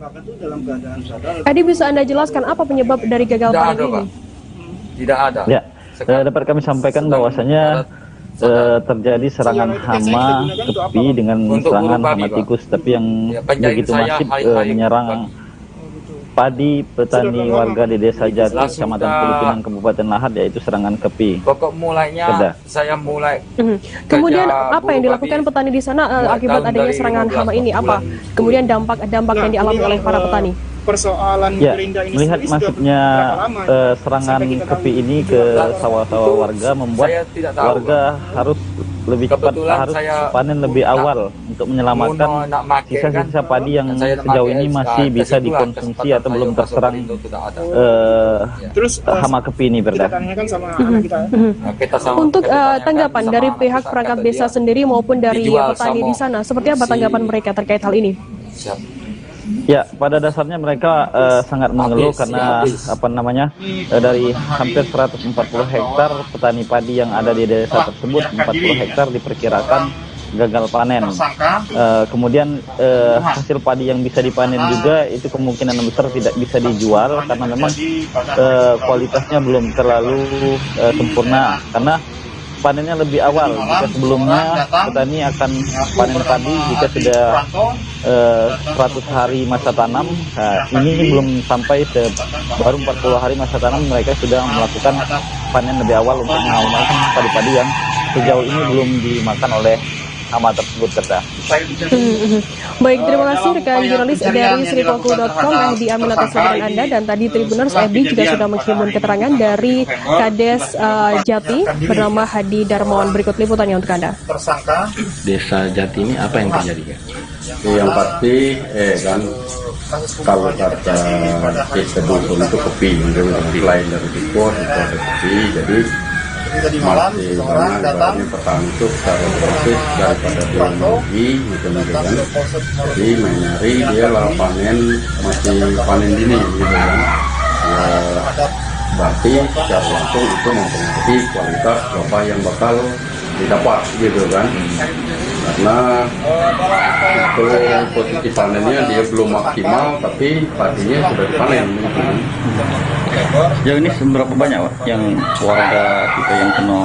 Edi, bisa Anda jelaskan apa penyebab dari gagal panen ini? Tidak ada. Ya, dapat kami sampaikan bahwasanya terjadi serangan hama tepi dengan serangan hama tikus, tapi yang begitu masif menyerang padi petani warga di Desa Jati, Kecamatan Pulau Pinang, Kabupaten Lahat, yaitu serangan kepi. Pokok mulainya saya mulai. Kemudian apa yang dilakukan petani di sana akibat adanya serangan hama ini? Apa kemudian dampak yang dialami oleh para petani? persoalan ya, Gerinda ini melihat sendiri sudah masifnya berapa lama serangan kepi ini ke sawah-sawah warga membuat warga harus lebih cepat, harus panen lebih awal untuk menyelamatkan sisa-sisa padi yang sejauh ini masih bisa dikonsumsi atau belum terserang hama kepi ini, Berda. Untuk tanggapan dari pihak perangkat desa sendiri maupun dari petani di sana, seperti apa tanggapan mereka terkait hal ini? Ya, pada dasarnya mereka sangat mengeluh karena dari hampir 140 hektar petani padi yang ada di desa tersebut, 40 hektar diperkirakan gagal panen. Kemudian hasil padi yang bisa dipanen juga itu kemungkinan besar tidak bisa dijual karena memang kualitasnya belum terlalu sempurna, karena panennya lebih awal. Jika sebelumnya petani akan panen padi jika sudah 100 hari masa tanam, ini belum sampai baru 40 hari masa tanam mereka sudah melakukan panen lebih awal untuk mengamankan padi-padi yang sejauh ini belum dimakan oleh hama tersebut, Kerta. Baik, terima kasih rekan jurnalis dari sripaku.com Ehdi Amin atas laporan Anda, dan tadi Tribuners Ehdi juga sudah menghimpun keterangan dari Kades Jati bernama Hadi Darmawan. Berikut liputannya untuk Anda. Tersangka Desa Jati ini apa yang terjadi, kan? Yang pasti kan kalau kata desa dusun itu kepi, selain dari Dipos itu ada kepi, jadi masih banyak ibaratnya petani itu secara proses daripada dia merugi gitu kan, jadi mencari dia lah panen, masih panen dini gitu kan, ya berarti secara langsung itu mempengaruhi kualitas apa yang bakal didapat gitu kan, karena itu posisi panennya dia belum maksimal tapi padinya sudah dipanen gitu. Jauh ini seberapa banyak Pak, yang warga kita yang kena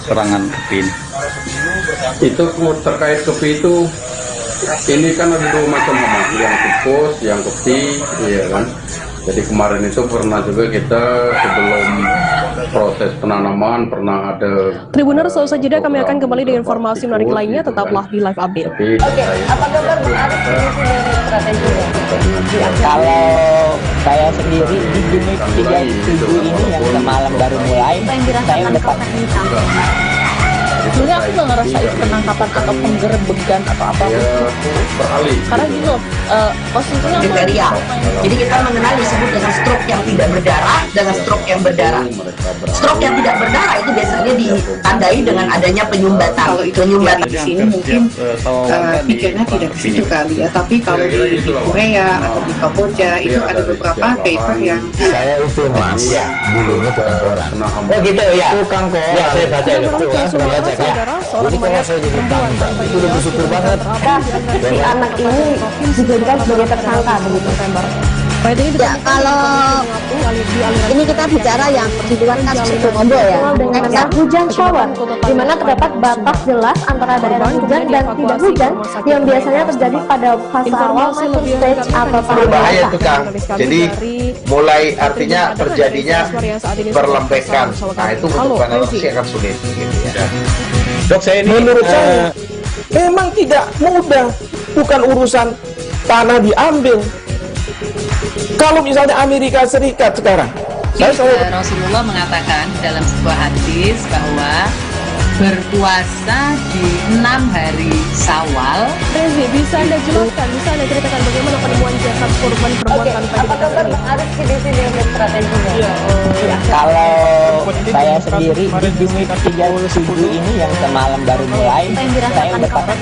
serangan kepi ini? Itu terkait kepi itu, ini kan ada dua macam hama, yang tipus, yang kepi, iya kan. Jadi kemarin itu pernah juga kita sebelum proses penanaman pernah ada. Tribuners, selesai jeda kami akan kembali dengan informasi menarik lainnya, tetaplah di live update. Oke, apa kabar Bang Arif dari strateginya? Kalau saya sendiri di unit 37 ini yang semalam baru mulai, saya mendapat. Sebenarnya aku nggak ngerasa itu penangkapan atau penggerebekan atau apa karena gitu posisinya kriteria. Jadi kita mengenal disebut dengan stroke yang tidak berdarah dengan stroke yang berdarah. Stroke yang tidak berdarah itu biasanya ditandai dengan adanya penyumbatan. Kalau itu penyumbatan di sini mungkin pikirnya tidak ke situ kali ya, tapi kalau di Korea atau di Kamboja itu ada beberapa paper yang saya itu Mas, dulunya tukang koran. Oh gitu ya, tukang koran. Ya, saya baca itu. Seorang mayat perempuan tanpa itu udah bersyukur banget. Si anak ini dijadikan sebagai tersangka begitu. Ya, kalau ini kita bicara yang di luar kasus Sukondo ya, dengan hujan shower, di mana terdapat batas jelas antara daerah hujan dan tidak hujan yang biasanya terjadi pada fase awal stage atau berbahaya itu Kang. Jadi mulai artinya terjadinya perlembekan. Nah itu untuk penanganan akan sulit gitu ya. Dok, saya ini menurut saya memang tidak mudah, bukan urusan tanah diambil. Kalau misalnya Amerika Serikat sekarang, Rasulullah mengatakan dalam sebuah hadis bahwa berpuasa di 6 hari Syawal. Rezi, bisa Anda jelaskan, bisa Anda ceritakan bagaimana penemuan jasad korban perempuan tanpa dibatasi ini? Harus di sini strateginya. Kalau saya sendiri di unit 37 ini yang semalam baru mulai, saya mendapat.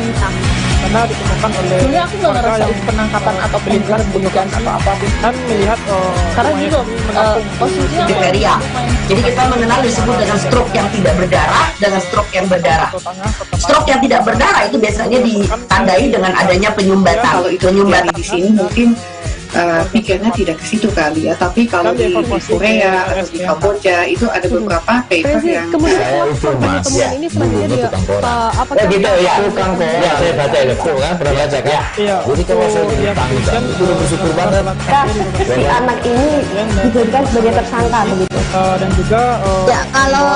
Karena ditemukan oleh sebenarnya aku nggak ngerasa itu penangkapan atau penggerebekan atau apa kan melihat karena gitu posisinya kriteria. Jadi kita mengenal disebut dengan stroke yang tidak berdarah dengan stroke yang berdarah. Stroke yang tidak berdarah itu biasanya ditandai dengan adanya penyumbatan. Kalau itu penyumbatan di sini mungkin pikirnya tidak ke situ kali ya, tapi kalau di Korea atau di Kamboja itu ada beberapa paper yang kemudian temuan ini selanjutnya dia apakah gitu ya, tukang koran. Ya, saya baca itu kan, pernah baca kan. Jadi kalau saya jadi tanggung itu udah bersyukur banget. Si anak ini dijadikan sebagai tersangka begitu. Dan juga ya, kalau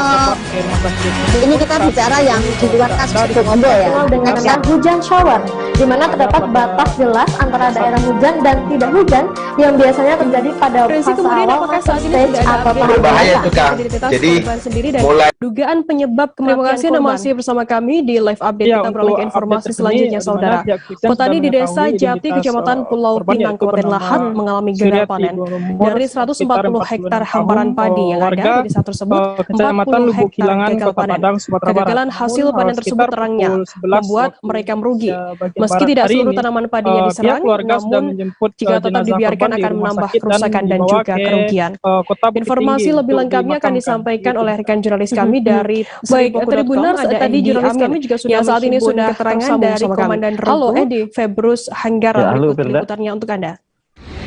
ini kita bicara yang di luar kasus Sukondo ya, dengan hujan shower, di mana terdapat batas jelas antara daerah hujan dan tidak hujan yang biasanya terjadi pada fase awal stage atau tahap berbahaya itu Kang. Jadi mulai dugaan penyebab kematian korban. Masih bersama kami di live update. Kita beralih ke informasi selanjutnya, saudara. Petani di Desa Jati, Kecamatan Pulau Pinang, Kabupaten Lahat mengalami gagal panen. Dari 140 hektar hamparan padi yang ada di desa tersebut, 40 hektar gagal panen. Kegagalan hasil panen tersebut terangnya membuat mereka merugi. Meski tidak seluruh tanaman padi yang diserang, namun jika tetap dibiarkan akan menambah kerusakan dan juga kerugian. Informasi lebih lengkapnya akan disampaikan oleh rekan jurnalis kami dari Tribuners. Tadi jurnalis kami juga sudah saat ini sudah keterangan dari Komandan Regu Februs Hanggara berikut liputannya untuk Anda.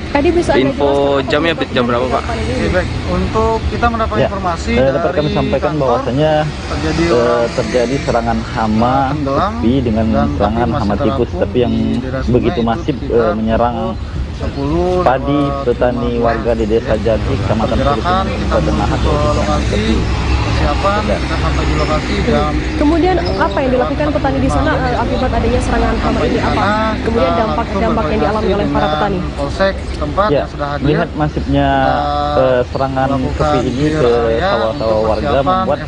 Tadi bisa info jamnya jam berapa Pak? Baik, untuk kita mendapat informasi dapat kami sampaikan bahwasanya terjadi serangan hama tepi dengan serangan hama tikus tapi yang begitu masif menyerang padi petani warga di Desa Jati, Kecamatan Pulau Pinang, Kabupaten Lahat. Persiapan kita sampai di lokasi jam. Kemudian apa yang dilakukan petani di sana akibat adanya serangan hama ini apa? Kemudian dampak yang dialami oleh para petani. Polsek tempat yang sudah hadir. Melihat masifnya serangan kepi ini ke sawah-sawah warga membuat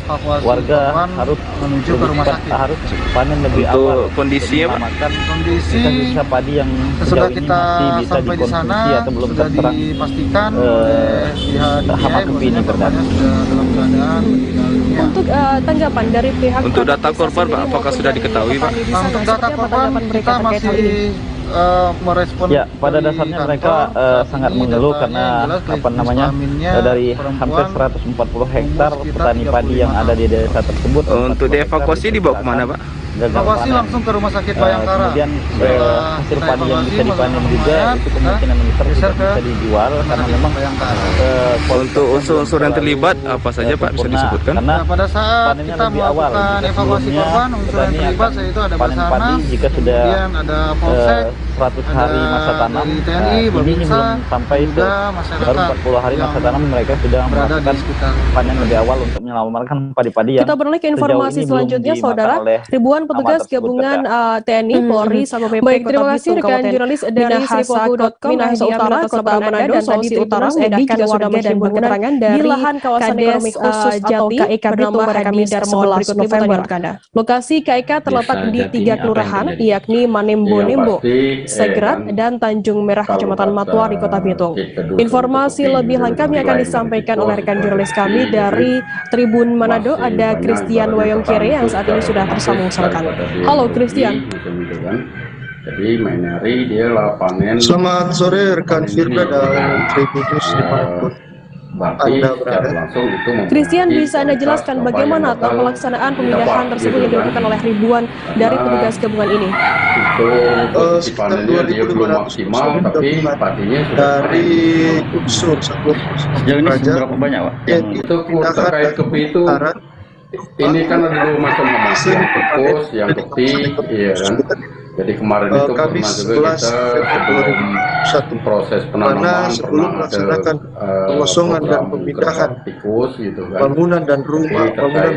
warga harus menuju ke rumah sakit. Harus panen lebih awal. Kondisinya kondisi sisa padi yang sudah ini kita masih bisa sampai di sana atau belum sudah terserang dipastikan hama kepi ini berdampak. dalam keadaan untuk tanggapan dari pihak untuk data korban Pak, apakah sudah diketahui Pak? Untuk data korban kita masih merespon. Ya, pada dasarnya mereka sangat mengeluh karena dari hampir 140 hektar petani padi yang ada di desa tersebut. Untuk dievakuasi dibawa kemana Pak? Evakuasi langsung ke rumah sakit Bayangkara. Kemudian hasil padi yang bisa dipanen juga itu kemungkinan besar bisa dijual karena memang untuk unsur-unsur yang terlibat apa saja Pak bisa disebutkan? Karena pada saat kita melakukan evakuasi korban, unsur yang terlibat yaitu ada Basarnas, jika sudah kemudian ada Polsek, 100 hari masa tanam, TNI, ini belum sampai baru 40 hari masa tanam mereka sudah melakukan panen lebih awal untuk menyelamatkan padi-padi yang kita beralih ke informasi selanjutnya, saudara. Ribuan petugas gabungan TNI, Polri, Satpol PP, terima kasih rekan jurnalis dari Sripoku.com, Minahasa Utara, Kota Manado, Sulawesi Utara, juga sudah memberikan keterangan dari lahan kawasan ekonomi khusus atau KIK Bitung pada Kamis 11 November. Lokasi KIK terletak di 3 kelurahan, yakni Manembo-Nembo, Segrat, dan Tanjung Merah, Kecamatan Matuari, Kota Bitung. Informasi lebih lengkapnya akan disampaikan oleh rekan jurnalis kami dari Tribun Manado, ada Christian Wayongkire yang saat ini sudah tersambung sama kami. Halo Christian. Jadi main hari dia lah panen. Selamat sore rekan Firda dan Tribunus dimanapun Anda berada. Christian, bisa Anda jelaskan bagaimana pelaksanaan pemindahan tersebut yang dilakukan oleh ribuan dari petugas gabungan ini? Sekitar 2.500 personil gabungan dari unsur Satuan Raja, berapa banyak Pak? Itu terkait kepi itu ini kan ada 2 macam hama, yang tikus, yang kepi, iya kan. Jadi kemarin itu kami 11 Februari proses penanaman sebelum melaksanakan pengosongan dan pemindahan tikus gitu kan. bangunan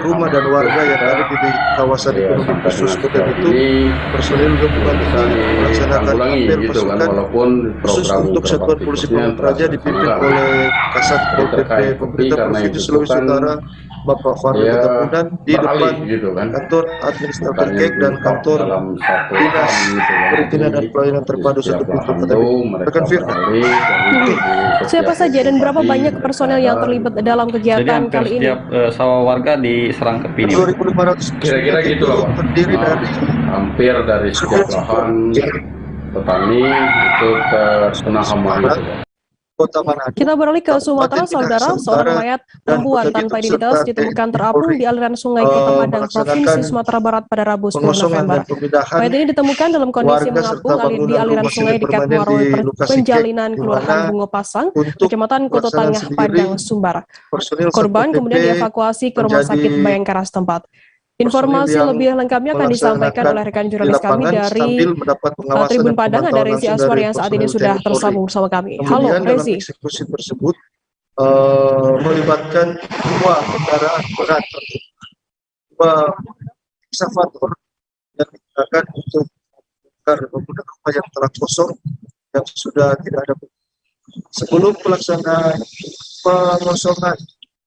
rumah dan warga yang ada di kawasan ekonomi khusus Kota Bitung, personil gabungan ini melaksanakan apel pasukan khusus untuk Satuan Polisi Pamung Praja dipimpin oleh Kasat Pol PP Pemerintah Provinsi Sulawesi Utara Bapak Farul Ketamudan di depan kantor administrator KEK dan kantor dinas perizinan dan pelayanan terpadu satu pintu Kota Bitung. Rekan Firda. Siapa saja dan berapa banyak personel yang terlibat dalam kegiatan kali ini? Setiap sawah warga diserang kepi ini. 2.500 kira-kira gitu loh. Terdiri dari hampir dari setiap lahan petani itu terkena hama itu. Kita beralih ke Sumatera, saudara. Seorang mayat perempuan tanpa identitas ditemukan terapung di aliran sungai Kota Padang, Provinsi Sumatera Barat pada Rabu 10 November. Mayat ini ditemukan dalam kondisi mengapung di aliran sungai dekat Muaro Penjalinan, Kelurahan Bungo Pasang, Kecamatan Koto Tengah, Padang, Sumbar. Korban kemudian dievakuasi ke Rumah Sakit Bayangkara setempat. Informasi lebih lengkapnya akan disampaikan oleh rekan jurnalis kami dari Tribun Padang, ada Rezi Aswar yang saat ini sudah tersambung bersama kami. Halo Rezi. Eksekusi tersebut melibatkan 2 kendaraan berat, 2 eksavator yang digunakan untuk bangunan rumah yang telah kosong, yang sudah tidak ada. Sebelum pelaksanaan pengosongan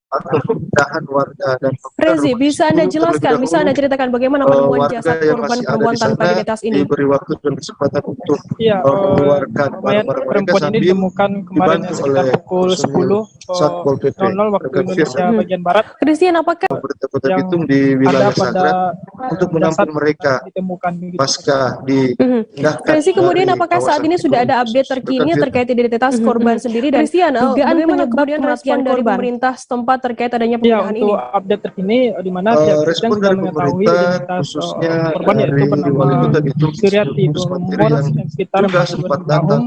atau pemindahan warga dan Rezi, bisa Anda jelaskan, bisa Anda ceritakan bagaimana penemuan jasad korban perempuan tanpa identitas ini? Diberi waktu dan kesempatan untuk mengeluarkan barang-barang mereka sambil ditemukan kemarin sekitar pukul 10.00 waktu Indonesia bagian barat. Christian, apakah Kota Bitung di wilayah Sagrat untuk menampung mereka pasca dipindahkan. Rezi, kemudian apakah saat ini sudah ada update terkini terkait identitas korban sendiri dan dugaan penyebab kematian dari pemerintah setempat terkait adanya pemindahan ini? Untuk update terkini di mana pihak respon sudah dari mengetahui pemerintah identitas khususnya korban yaitu bernama Suryati Dormor yang sekitar 40 tahun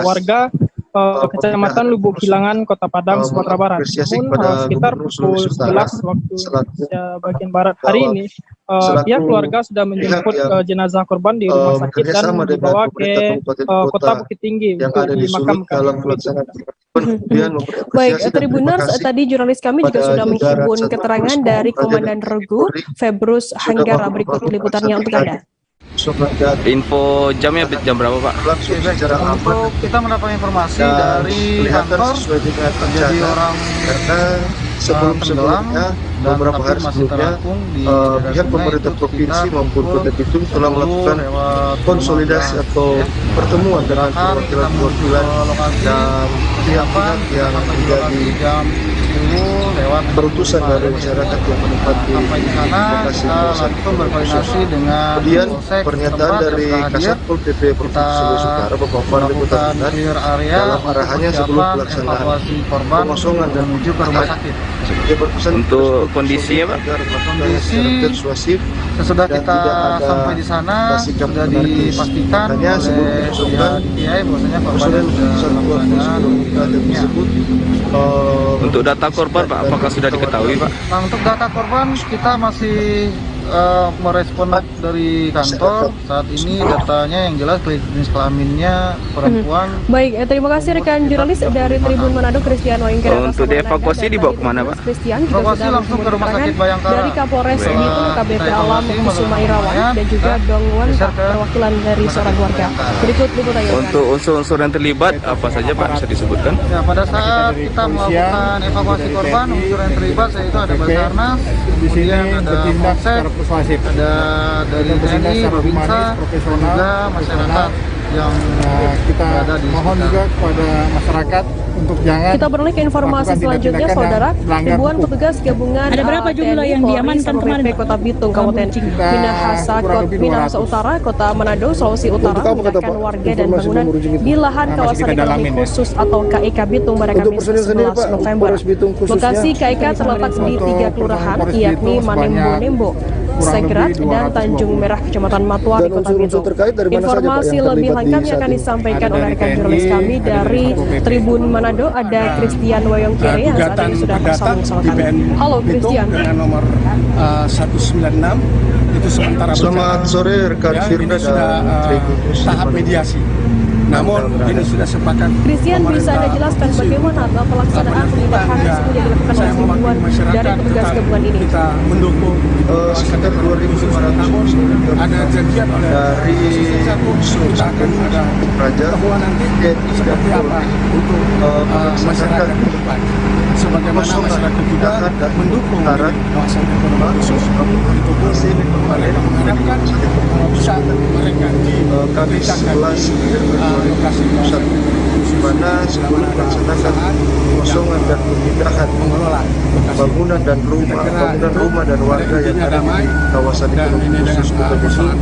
warga Kecamatan Lubuk Hilangan, Kota Padang, Sumatera Barat. Namun sekitar pukul 11 waktu Indonesia bagian barat hari ini, pihak keluarga sudah menjemput jenazah korban di rumah sakit dan dibawa ke Kota Bukit Tinggi untuk dimakamkan. Baik, Tribuners, tadi jurnalis kami juga sudah menghimpun keterangan dari Komandan Regu, Februs Hanggara. Berikut liputannya untuk Anda. Info jamnya jam berapa, Pak? Untuk kita mendapat informasi dari kantor terjadi orang sebelumnya beberapa hari sebelumnya pihak pemerintah provinsi maupun Kota Bitung telah melakukan konsolidasi atau pertemuan dengan perwakilan dan pihak-pihak yang menjadi berutusan dari masyarakat yang menempati lokasi berkoordinasi dengan kemudian pernyataan dari Kasatpol PP Provinsi Sulawesi Utara Bapak Fadli Kota Bitung dalam arahannya sebelum pelaksanaan pengosongan dan menuju ke rumah sakit. Untuk kondisinya, Pak? Kondisi sesudah kita sampai di sana sudah dipastikan oleh DKI bahwasanya korban untuk data korban, Pak, apakah sudah diketahui, Pak? Nah, untuk data korban kita masih merespon dari kantor. Saat ini datanya yang jelas jenis kelaminnya perempuan. Baik, terima kasih rekan jurnalis dari Tribun Manado, Christian Waingkara. Untuk dievakuasi dibawa kemana, Pak? Christian juga sudah langsung ke Rumah Sakit Bayangkara dari Kapolres Bitung, KBP Alam Kusuma Irawan dan juga Dongwan perwakilan dari seorang warga. Berikut liputannya. Untuk unsur-unsur yang terlibat apa saja, Pak, bisa disebutkan? Ya, pada saat kita melakukan evakuasi korban, unsur yang terlibat yaitu ada Basarnas, kemudian ada Polsek, ada dari TNI, Babinsa, juga masyarakat yang kita ada di mohon juga kepada masyarakat untuk jangan. Kita beralih ke informasi selanjutnya, saudara. Ribuan petugas gabungan ada berapa jumlah yang diamankan kemarin? Kota Bitung, Kabupaten Minahasa Utara, Kota Manado, Sulawesi Utara, memindahkan warga dan bangunan di lahan kawasan ekonomi khusus atau KEK Bitung pada Kamis 11 November. Lokasi KEK terletak di 3 kelurahan, yakni Manembo-Nembo, Segrat, dan Tanjung Merah, Kecamatan Matuari, Kota Bitung. Informasi lebih lengkapnya akan disampaikan oleh rekan jurnalis kami dari Tribun Manado, ada Christian Wayongkire yang saat ini sudah bersama kami. Halo Christian. Dengan nomor 196 itu sementara. Selamat sore rekan Firda dan tahap mediasi. Namun ini sudah sepakat. Christian, bisa Anda jelaskan bagaimana pelaksanaan pemindahan tersebut yang dilakukan oleh ribuan dari petugas gabungan ini? Kita mendukung sekitar 2.500 namun ada janjian dari kita akan ada Raja nanti seperti apa untuk masyarakat ke depan. Sebagaimana masyarakat juga mendukung kawasan ekonomi khusus itu pun mengharapkan bisa mereka diberitakan lokasi di mana sebelum melaksanakan pengosongan dan pemindahan mengelola bangunan dan rumah dan warga yang ada di kawasan ekonomi khusus Kota Bitung,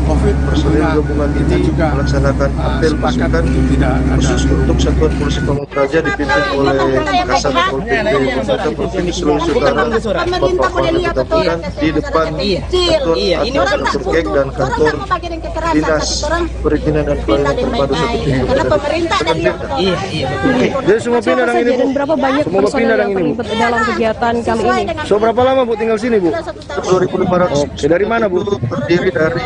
personil gabungan ini melaksanakan apel pasukan khusus untuk Satuan Polisi Pamung Praja dipimpin oleh Kasatpol PP Provinsi Sulawesi Utara Bapak Fadli Kota di depan kantor Surkek dan kantor Dinas Perizinan dan Pelayanan Terpadu Satu Jadi semua pindah dan berapa banyak personel yang terlibat dalam kegiatan kali kali ini. So berapa lama Bu tinggal sini Bu? 2.500. Oke, dari mana Bu? Terdiri dari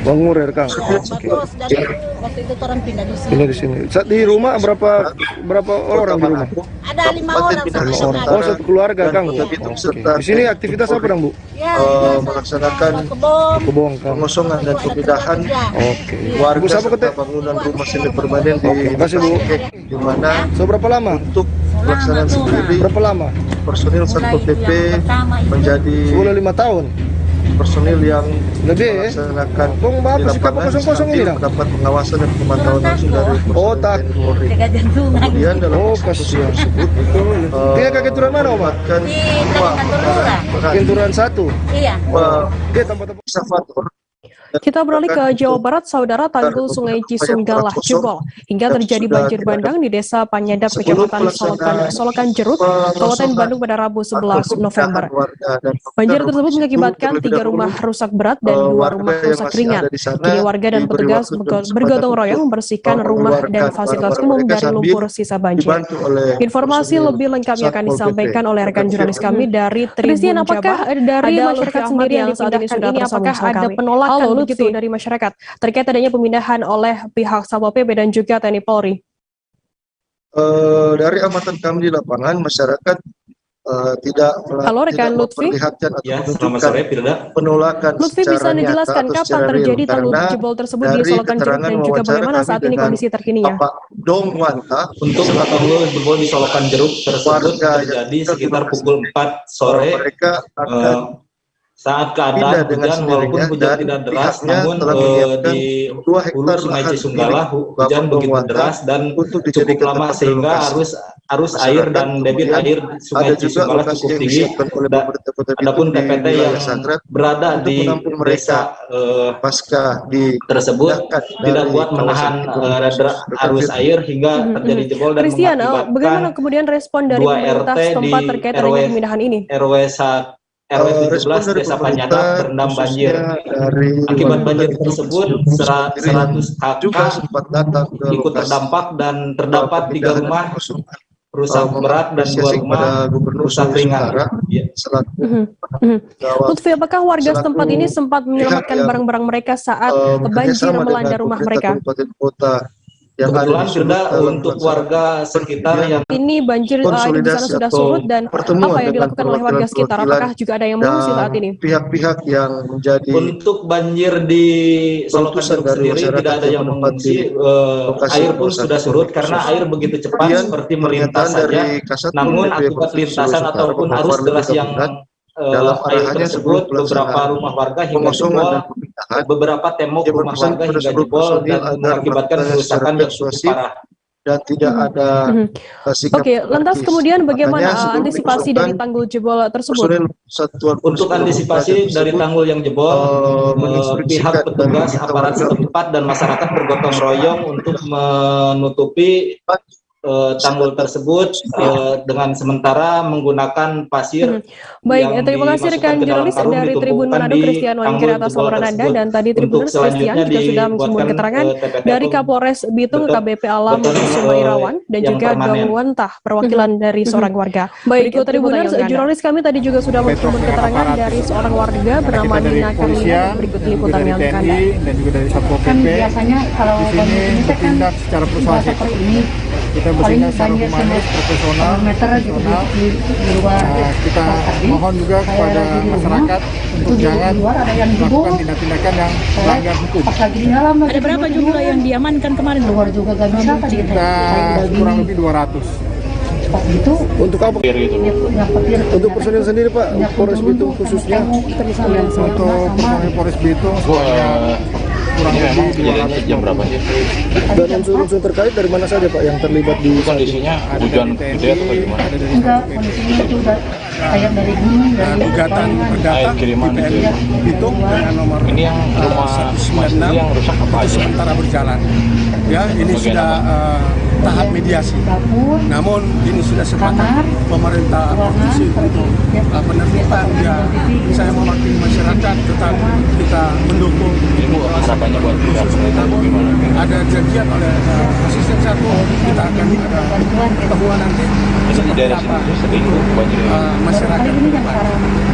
Bangurer Kang. Terus dari waktu itu orang pindah di sini. Ini di sini. Saat di rumah berapa orang di rumah? Ada 5 orang. 5 orang. Oh, satu keluarga Kang. Oke. Di sini aktivitas apa dong Bu? Melaksanakan kebun Kang. pengosongan dan pemindahan Oke. warga Bu, siapa serta bangunan rumah semi permanen di Makasih Bu. di mana So berapa lama? untuk pelaksanaan sendiri Berapa lama? personil Satpol PP menjadi 5 tahun. personil yang lebih melaksanakan Bang, apa sikap kosong-kosong ini dong? mendapat pengawasan dan pemantauan langsung dari Oh, tak. kemudian dalam kasihan. tersebut Tinggal kakek turun mana, Oma? kan Kakek turun 1. iya Dia tempat-tempat Safator. Kita beralih ke Jawa Barat, saudara. Tanggul Sungai Cisunggalah jebol hingga terjadi banjir bandang di Desa Panyadap, Kecamatan Solokan Jeruk, Kabupaten Bandung pada Rabu 11 November. Banjir tersebut mengakibatkan 3 rumah rusak berat dan 2 rumah rusak ringan. Kini warga dan petugas bergotong royong membersihkan rumah dan fasilitas umum dari lumpur sisa banjir. Informasi lebih lengkapnya akan disampaikan oleh rekan jurnalis kami dari Tribun apakah Jabar. dari Ada masyarakat Lutfi sendiri Ahmad yang saat ini sudah apakah ada kami. penolakan Halo, begitu dari masyarakat terkait adanya pemindahan oleh pihak Satpol PP dan juga TNI Polri? Dari amatan kami di lapangan, masyarakat tidak memperlihatkan atau menunjukkan penolakan Lutfi, bisa dijelaskan kapan terjadi tanggul jebol tersebut di Solokan Jeruk dan juga bagaimana saat ini kondisi terkininya? Pak Dongwanta untuk tanggul jebol di Solokan Jeruk tersebut terjadi sekitar pukul 4 sore. Mereka akan saat keadaan hujan, walaupun hujan tidak deras, namun di hulu Sungai Cisunggalah hujan begitu deras dan cukup lama sehingga arus air dan debit air Sungai Cisunggalah cukup tinggi. Adapun TPT yang berada di desa tersebut tidak kuat menahan arus air hingga terjadi jebol dan bagaimana kemudian respon dari pemerintah setempat terkait adanya pemindahan ini? RW 17 Desa Panyadap terendam banjir. Akibat banjir tersebut 100 kakak ikut terdampak dan terdapat 3 rumah rusak berat dan 2 rumah rusak ringan. Lutfi, apakah warga setempat ini sempat menyelamatkan barang-barang mereka saat banjir melanda rumah mereka? Kebetulan sudah untuk warga sekitar yang ini banjir di sana sudah surut dan apa yang dilakukan oleh warga sekitar? Apakah juga ada yang mengungsi saat ini? Pihak-pihak yang menjadi untuk banjir di Solokan Jeruk sendiri tidak ada yang mengungsi. Air pun sudah surut karena air begitu cepat seperti melintas saja. Namun akibat lintasan ataupun arus deras yang dalam air tersebut beberapa rumah warga hingga jebol, beberapa tembok rumah warga hingga jebol dan mengakibatkan kerusakan yang cukup parah. Dan tidak ada Oke, lantas kemudian bagaimana antisipasi dari tanggul jebol tersebut? Untuk antisipasi dari tanggul yang jebol, pihak petugas aparat setempat dan masyarakat bergotong royong untuk menutupi tanggul tersebut dengan sementara menggunakan pasir. Baik, terima kasih rekan jurnalis dari Tribun Manado Christian Wangkir atas laporan Anda, dan tadi Tribuners Christian juga sudah mengirimkan keterangan dari Kapolres Bitung KBP Alam Sumairawan dan juga Dongwantah perwakilan dari seorang warga. Baik, Tribuners jurnalis kami tadi juga sudah mengirimkan keterangan dari seorang warga bernama Nina Karlina. Berikut liputannya untuk Anda. Dan juga dari Satpol PP. Kan biasanya kalau banjir ini kan secara persuasif seperti ini kita bertindak secara humanis, profesional, di luar. Kita mohon juga kepada masyarakat untuk jangan melakukan tindak-tindakan yang melanggar hukum. Ada berapa jumlah yang diamankan kemarin? Luar juga gak bisa tadi. Kita kurang lebih 200. Itu untuk apa? Untuk personil sendiri Pak, Polres Bitung khususnya. Untuk personil Polres Bitung kurang lebih jam berapa sih? Dan unsur-unsur terkait dari mana saja Pak yang terlibat di kondisinya hujan gede atau bagaimana? enggak, kondisinya itu udah kayak dari gunung, dari gugatan perdata kiriman Bitung dengan nomor ini yang rumah 196 yang rusak apa aja? Sementara berjalan. Ya, ini sudah tahap mediasi. Namun ini sudah sepakat pemerintah provinsi untuk ya saya mewakili masyarakat tetap kita mendukung. Harapannya buat kita gimana? Ada janjian oleh asisten satu, kita akan ada pertemuan nanti di daerah sini sering banjir masyarakat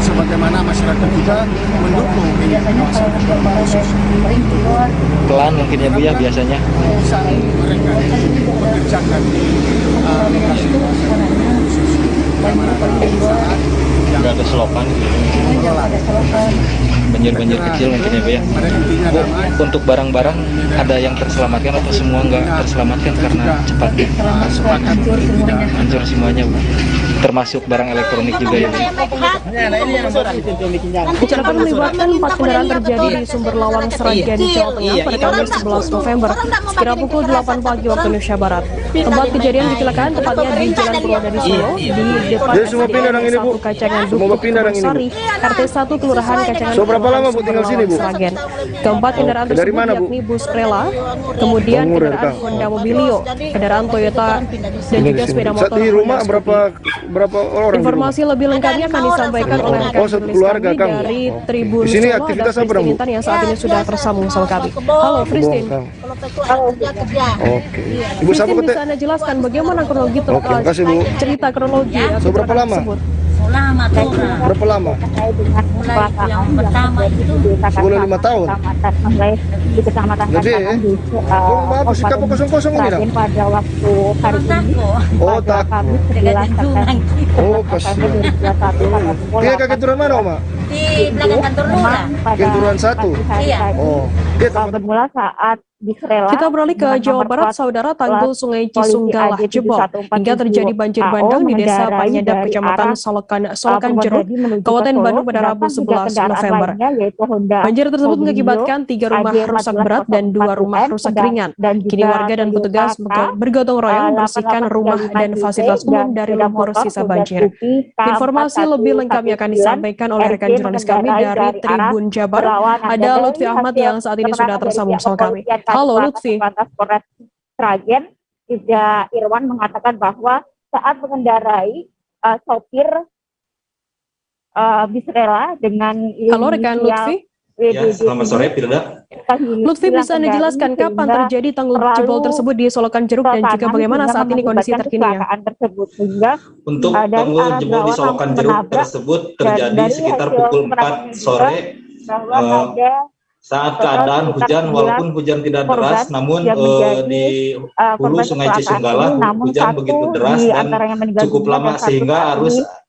sebagaimana masyarakat juga mendukung ini kawasan ekonomi khusus. pelan mungkin ya Bu ya biasanya Saat mereka mengerjakan lokasi khusus, bagaimana perusahaan nggak ada selokan banjir-banjir kecil mungkin ya Bu ya. Bu, untuk barang-barang ada yang terselamatkan atau semua nggak terselamatkan karena cepat hancur semuanya Bu, termasuk barang elektronik juga ya Bu. Kecelakaan melibatkan 4 kendaraan terjadi di Sumber Lawang, Sragen, Jawa Tengah pada Kamis 11 November sekira pukul 8 pagi waktu Indonesia Barat. Tempat kejadian kecelakaan tepatnya di Jalan Purwodadi Solo di depan SDN 1 Kacangan Dukuh Sari, RT 1 Kelurahan Kacangan. Berapa lama Bu tinggal sini Bu? Sragen. Keempat kendaraan tersebut yakni bus Prela, kemudian kendaraan Honda Mobilio, kendaraan Toyota dan juga sepeda motor. Di rumah berapa orang? Informasi lebih lengkapnya akan disampaikan oleh rekan keluarga kami dari Tribun di sini Solo, aktivitas ada apa Bu? Kristin yang saat ini sudah tersambung sama kami. Halo Kristin. Oke. Ibu siapa Kristin, bisa Anda jelaskan bagaimana kronologi cerita kronologi berapa lama? tersebut? Lama tuh. Berapa lama? Mulai yang pertama itu di 5 tahun. Di Kecamatan Kacangan di kosong ini lah. pada waktu hari ini. Oh, takut. Oh, kasihan. Dia kaget turun mana, Oma? Di belakang kantor Lurah. Kenturan 1. Iya. Oh. Bermula saat Bisrela. Kita beralih ke Jawa Barat, saudara. Tanggul Sungai Cisunggalah jebol hingga terjadi banjir bandang di Desa Panyadap, Kecamatan Solokan Jeruk, Kabupaten Bandung pada Rabu 11 November. Banjir tersebut mengakibatkan 3 rumah rusak berat dan 2 rumah rusak ringan. Kini warga dan petugas bergotong royong membersihkan rumah dan fasilitas umum dari lumpur sisa banjir. Informasi lebih lengkapnya akan disampaikan oleh rekan jurnalis kami dari Tribun Jabar. Ada Lutfi Ahmad yang saat ini sudah tersambung sama kami. Halo Lutfi. Polres Sragen, Ibda Irwan mengatakan bahwa saat mengendarai sopir Bisrela dengan Halo rekan Lutfi. Ya, selamat sore Firda. Lutfi, bisa Anda jelaskan kapan terjadi tanggul jebol tersebut di Solokan Jeruk dan juga bagaimana saat ini kondisi terkininya? Untuk tanggul jebol di Solokan Jeruk tersebut terjadi sekitar pukul 4 sore saat keadaan hujan, walaupun hujan tidak deras, namun di hulu Sungai Cisunggalah hujan begitu deras dan cukup lama sehingga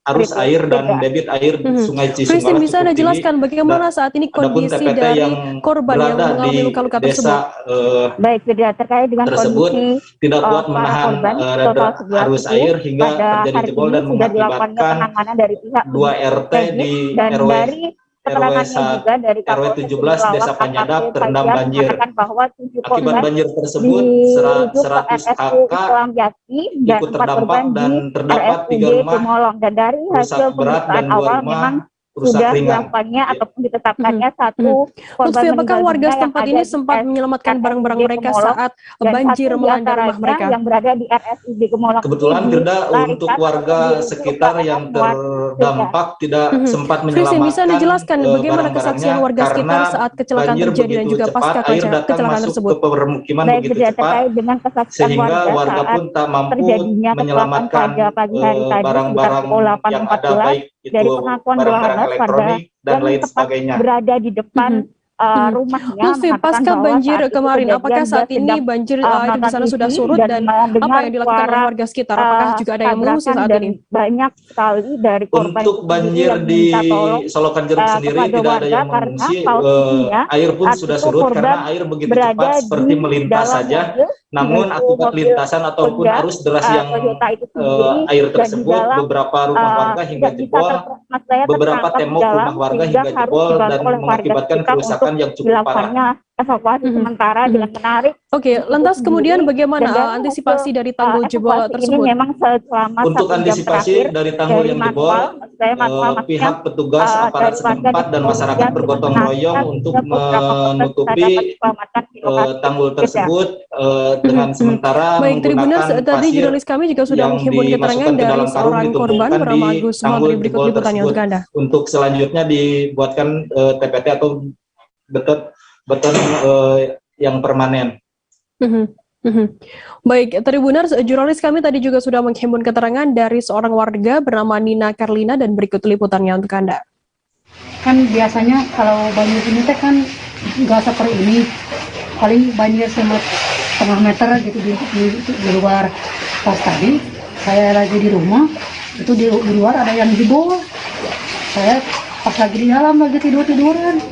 arus air dan debit air Sungai Cisunggalah Kristin, bisa Anda jelaskan bagaimana saat ini kondisi dari korban yang mengalami luka-luka tersebut? Baik, terkait dengan tersebut kondisi tidak kuat menahan arus air hingga terjadi jebol dan mengakibatkan 2 RT di RW 17 Desa Panyadap terendam banjir. Akibat banjir tersebut 100 kakak ikut terdampak dan terdapat 3 rumah rusak berat dan 2 rumah rusak ringan. Ataupun ditetapkannya 1 korban meninggal. Apakah warga setempat ini sempat menyelamatkan barang-barang mereka saat banjir melanda rumah mereka? Yang berada di RSUD Gemolong. Kebetulan Firda, untuk warga sekitar yang terdampak tidak sempat menyelamatkan. Bisa Anda jelaskan bagaimana kesaksian warga sekitar saat kecelakaan terjadi dan juga pasca kecelakaan tersebut? Ke permukiman begitu cepat sehingga warga pun tak mampu menyelamatkan barang-barang yang ada, baik itu barang-barang elektronik dan lain sebagainya. Berada di depan rumahnya. Lutfi, pasca banjir kemarin, apakah saat ini banjir di sana sudah surut dan apa yang dilakukan oleh warga sekitar? Apakah juga ada yang mengungsi saat ini? Banyak sekali dari korban. Untuk banjir di Solokan Jeruk sendiri tidak ada yang mengungsi. Air pun sudah surut karena air begitu cepat seperti melintas saja. Namun akibat lintasan ataupun arus deras yang air tersebut, beberapa rumah warga hingga jebol, beberapa tembok rumah warga hingga jebol dan mengakibatkan kerusakan yang cukup parah. evakuasi sementara dengan menarik. Oke, lantas kemudian bagaimana antisipasi dari tanggul jebol tersebut? Ini memang selama untuk antisipasi dari tanggul yang jebol, pihak petugas aparat setempat dan masyarakat bergotong royong untuk menutupi tanggul tersebut dengan sementara Baik, Tribuners, tadi jurnalis kami juga sudah menghimpun keterangan dari seorang korban bernama Agus Sumantri. Berikut liputannya untuk Anda. Untuk selanjutnya dibuatkan TPT atau beton yang permanen. Baik, Tribuners, jurnalis kami tadi juga sudah menghimpun keterangan dari seorang warga bernama Nina Karlina dan berikut liputannya untuk Anda. Kan biasanya kalau banjir ini teh kan nggak seperti ini, paling banjir setengah meter gitu di luar. Pas tadi saya lagi di rumah, itu di luar ada yang jebol. Saya pas lagi di dalam lagi tiduran,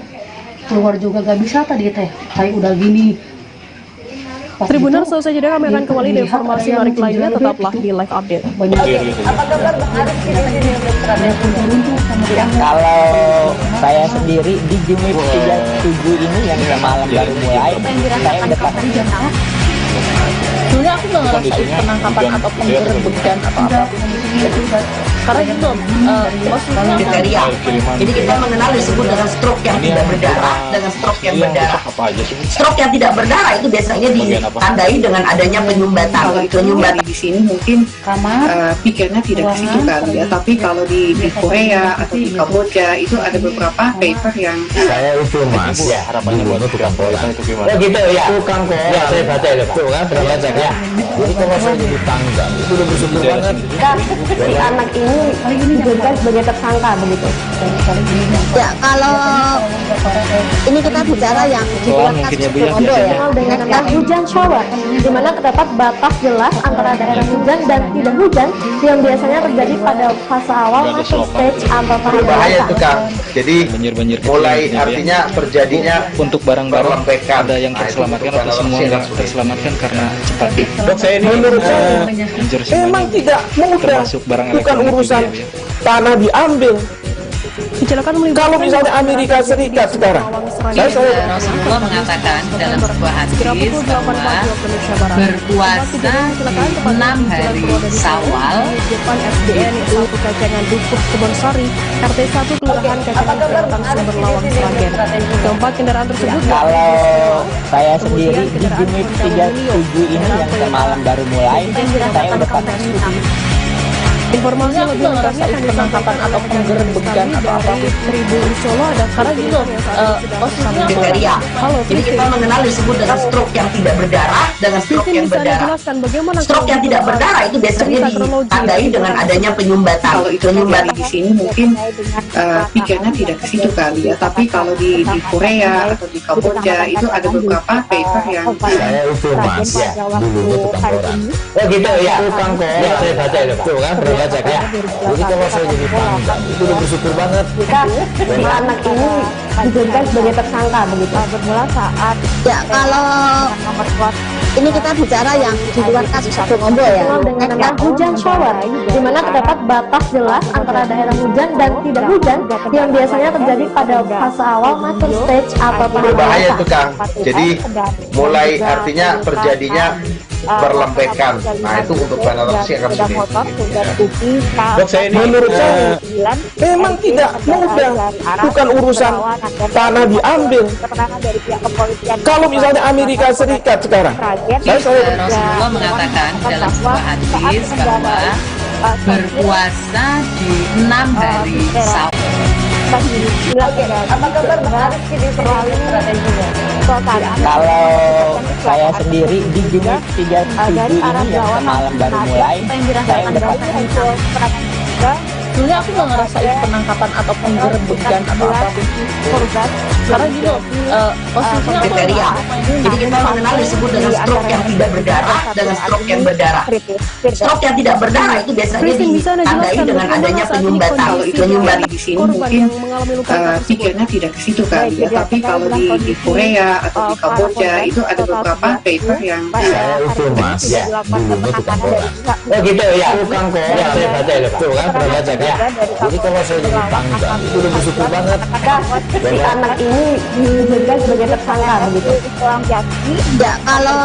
keluar juga gak bisa tadi teh, kayak udah gini. Tribuners, selesai jeda kami akan kembali di informasi menarik lainnya, tetaplah di live update. Kalau saya sendiri di Jumip 37 ini yang semalam baru mulai, saya udah pasti sebenarnya aku nggak ngerasain penangkapan atau penggerbekan atau apa, karena gitu maksudnya kriteria. Jadi kita mengenal disebut dengan stroke yang tidak berdarah, dengan stroke yang berdarah. Stroke yang tidak berdarah itu biasanya ditandai dengan adanya penyumbatan. Penyumbatan di sini mungkin pikirnya tidak ke situ kali ya, tapi kalau di Korea atau di Kamboja itu ada beberapa paper yang saya itu mas ya harapannya buat tukang kola itu gimana? Oh gitu ya, tukang kola ya, saya baca itu Pak, tuh kan pernah baca ya. Jadi kalau saya jadi tangga itu udah bersyukur banget. Si anak ini dijadikan sebagai tersangka begitu. Ya, kalau ini kita bicara yang di luar kasus Komodo ya, dengan hujan shower, di mana terdapat batas jelas antara daerah hujan dan tidak hujan yang biasanya terjadi pada fase awal masuk stage atau tahap bahaya itu Kang. Jadi mulai gitu ya. artinya terjadinya untuk barang-barang ada yang terselamatkan atau semua nggak terselamatkan karena cepat. Dok, saya ini menurut saya memang tidak mudah, bukan urusan tanah diambil. Kalau misalnya Amerika Serikat sekarang, Rasulullah mengatakan dalam sebuah hadis bahwa berpuasa di 6 hari Syawal itu Kacangan Dukuk Kebonsari, RT 1 Kelurahan Kacangan Selatan Sumber Lawang Sragen. Keempat kendaraan tersebut kalau saya sendiri di Jumip 37 ini yang semalam baru mulai, saya udah pasti. Informasi lebih ngerasain penangkapan atau penggerbekan atau apa Tribun Solo ada karena gitu maksudnya kriteria. Jadi kita mengenal disebut dengan stroke yang tidak berdarah, dengan stroke yang berdarah. Stroke yang tidak berdarah itu biasanya ditandai dengan adanya penyumbatan. Kalau itu terjadi di sini mungkin pikirnya tidak ke situ kali ya, tapi kalau di Korea atau di Kamboja itu ada beberapa paper yang saya itu mas ya dulunya tukang koran. Oh gitu ya, tukang koran ya, saya baca itu Pak, tuh kan pernah baca ya. Jadi kalau saya jadi tangga itu udah bersyukur banget. Si anak ini dijadikan sebagai tersangka begitu. bermula saat ya kalau ini kita bicara yang di luar kasus Komodo ya, dengan hujan shower, di mana terdapat batas jelas antara daerah hujan dan tidak hujan yang biasanya terjadi pada fase awal masuk stage atau tahap bahaya itu Kang. Jadi mulai artinya terjadinya perlembekan. Nah itu untuk penetrasi akan sulit. Dok, saya ini menurut saya memang tidak mudah, bukan urusan tanah diambil. Kalau misalnya Amerika Serikat sekarang, Rasulullah mengatakan dalam sebuah hadis bahwa berpuasa di 6 hari Syawal. Apa kabar menarik ini kalau saya sendiri di Jumip 37 ini yang semalam baru mulai, saya udah pasti. sebenarnya aku nggak ngerasain penangkapan atau penggerbekan atau apa korban karena gitu maksudnya kriteria. Jadi kita mengenal disebut dengan stroke yang tidak berdarah, dengan stroke yang berdarah. Stroke yang tidak berdarah itu biasanya ditandai dengan adanya penyumbatan. Penyumbatan di sini mungkin pikirnya tidak ke situ kali ya, tapi kalau di Korea atau di Kamboja itu ada beberapa paper yang saya itu mas ya dulunya tukang koran. Oh gitu ya, tukang koran ya, saya baca itu Pak, tuh kan pernah baca Ya. Jadi kalau saya jadi tangga, itu udah bersyukur banget. Si anak ini diduga sebagai tersangka begitu. Ya, kalau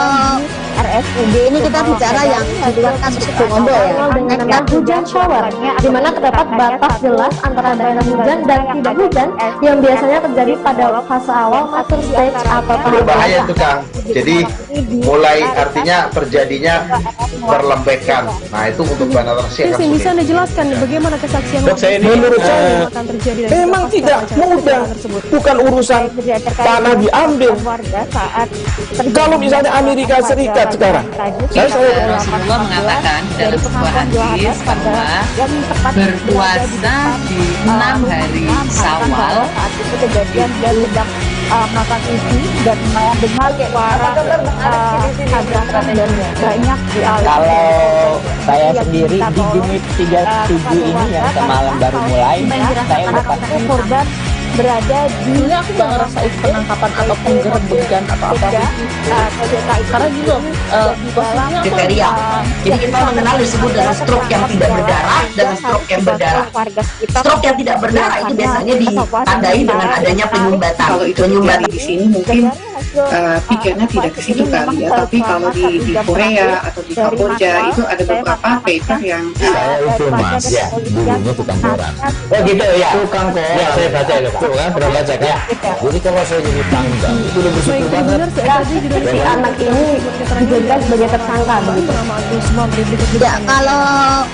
RSUD ini kita bicara yang di luar kasus Bongombo ya. Dengan hujan shower, di mana terdapat batas jelas antara daerah hujan dan tidak hujan yang biasanya terjadi pada fase awal master stage atau tahap Berbahaya tuh Kang. Jadi mulai artinya terjadinya perlembekan. Nah itu untuk penetrasi akan sulit. Bisa Anda jelaskan bagaimana kesaksian Dok, saya ini menurut saya memang tidak mudah, bukan urusan tanah diambil. Kalau misalnya Amerika Serikat sekarang, Rasulullah mengatakan dalam sebuah hadis bahwa berpuasa di 6 hari Syawal kejadian dan ledak makan isi dan mendengar suara tabrakan dan banyak di alam. Kalau saya sendiri di unit 37 ini yang semalam baru mulai, saya udah pasti korban berada di ini aku nggak ngerasain penangkapan atau penggerbegan atau apa karena gini loh posisinya kriteria. Jadi kita mengenal disebut dengan stroke yang tidak berdarah dan stroke yang berdarah. Stroke yang tidak berdarah itu biasanya ditandai dengan adanya penyumbatan. Penyumbatan di sini mungkin pikirnya tidak ke situ kali ya, tapi kalau di Korea atau di Kamboja itu ada beberapa paper yang Saya itu Mas, ya, dulunya tukang koran. Oh gitu ya, tukang koran. Ya, saya baca itu Pak. Kan pernah baca kan? Jadi kalau saya jadi tangga, itu udah bersyukur banget. si anak ini diduga sebagai tersangka begitu. Ya, kalau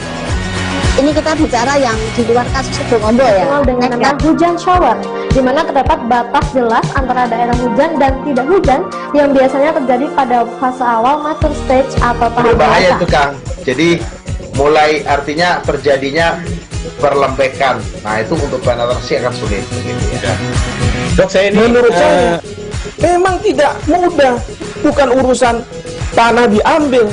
ini kita bicara yang di luar kasus Bongombo ya. Dengan hujan shower, di mana terdapat batas jelas antara daerah hujan dan tidak hujan yang biasanya terjadi pada fase awal master stage atau tahap Berbahaya tuh Kang. Jadi mulai artinya terjadinya perlembekan. Nah itu untuk penetrasi akan sulit. Gitu ya. Dok, saya ini menurut saya memang tidak mudah, bukan urusan tanah diambil.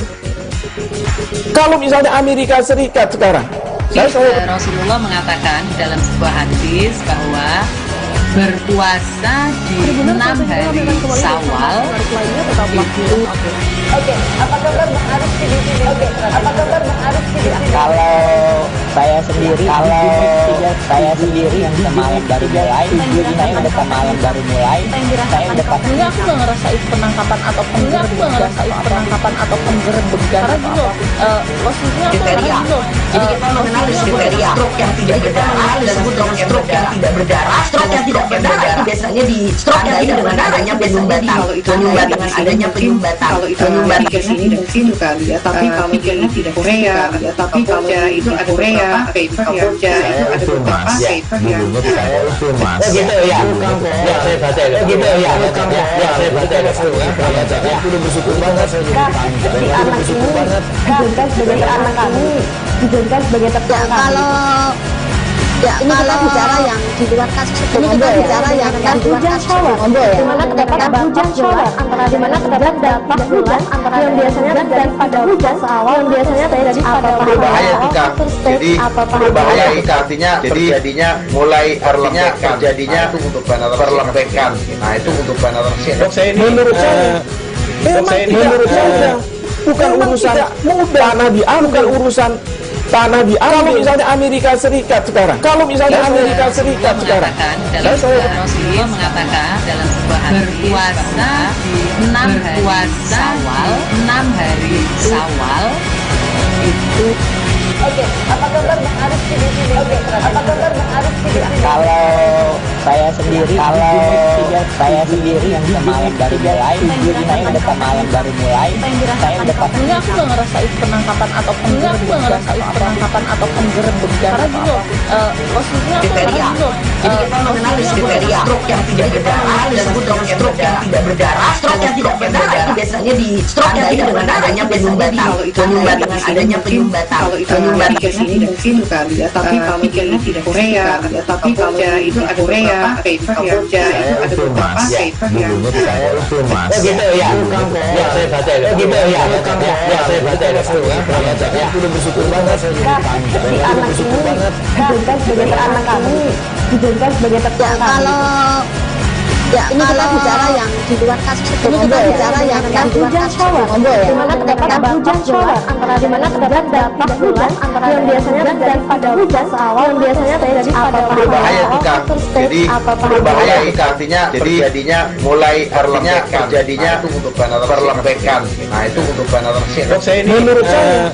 Kalau misalnya Amerika Serikat sekarang, Rasulullah mengatakan dalam sebuah hadis bahwa berpuasa di 6 hari Syawal itu kalau saya sendiri yang semalam baru mulai, saya udah semalam baru mulai, saya udah pasti. ini aku nggak ngerasain penangkapan atau penggerbegan karena gini loh posisinya kriteria. Jadi kita mengenal kriteria stroke yang tidak berdarah dan stroke yang tidak berdarah. Stroke yang tidak berdarah itu biasanya ditandai dengan adanya penyumbatan. Penyumbatan dengan adanya penyumbatan. Penyumbatan di sini mungkin kali ya, tapi kalau pikirnya tidak Korea ya, tapi kalau itu ada Korea, Kamboja itu ada beberapa paper yang Oh gitu ya, ya saya baca itu. Oh gitu ya, ya saya baca itu. Kan pernah baca kan? Udah bersyukur banget saya jadi tangga. Si anak ini diduga sebagai tersangka. Kalau ini kita bicara yang di luar kasus Bongombo ya. Dengan hujan shower, di mana terdapat hujan shower di mana terdapat batas jelas antara yang biasanya terjadi pada hujan awal yang biasanya terjadi pada berbahaya tuh Kang. Jadi berbahaya itu artinya terjadinya mulai artinya terjadinya itu untuk perlembekan. Nah itu untuk penetrasi. Dok, saya ini menurut saya bukan urusan tanah diambil, urusan tanah diambil. Kalau misalnya Amerika Serikat sekarang, Rasulullah mengatakan dalam sebuah hadis berpuasa di 6 hari Syawal itu Kalau saya sendiri yang semalam baru mulai, saya udah semalam baru mulai, saya udah pasti. ini aku nggak ngerasain penangkapan atau penggerbegan karena gini loh posisinya kriteria. Jadi kita mengenal kriteria stroke yang tidak berdarah dan stroke yang tidak berdarah. Stroke yang tidak berdarah itu biasanya ditandai dengan adanya penyumbatan. Penyumbatan dengan adanya penyumbatan. Penyumbatan di sini mungkin kali ya, tapi kalau pikirnya tidak Korea ya, tapi kalau itu ada Korea, Kamboja itu ada beberapa paper yang Oh gitu ya, ya saya baca itu. Oh gitu ya, ya saya baca itu. Kan pernah baca kan? Udah bersyukur banget saya jadi tangga. Si anak ini diduga sebagai tersangka. Ya, kalau Ya, ini kita bicara yang di luar kasus itu. Ini kita bicara yang di luar kasus itu. Di mana terdapat hujan shower antara di mana terdapat batas hujan antara yang biasanya terjadi pada hujan awal yang biasanya terjadi pada berbahaya jika jadi berbahaya jika artinya jadi jadinya mulai artinya terjadinya itu untuk perlembekan. Nah itu untuk menurut saya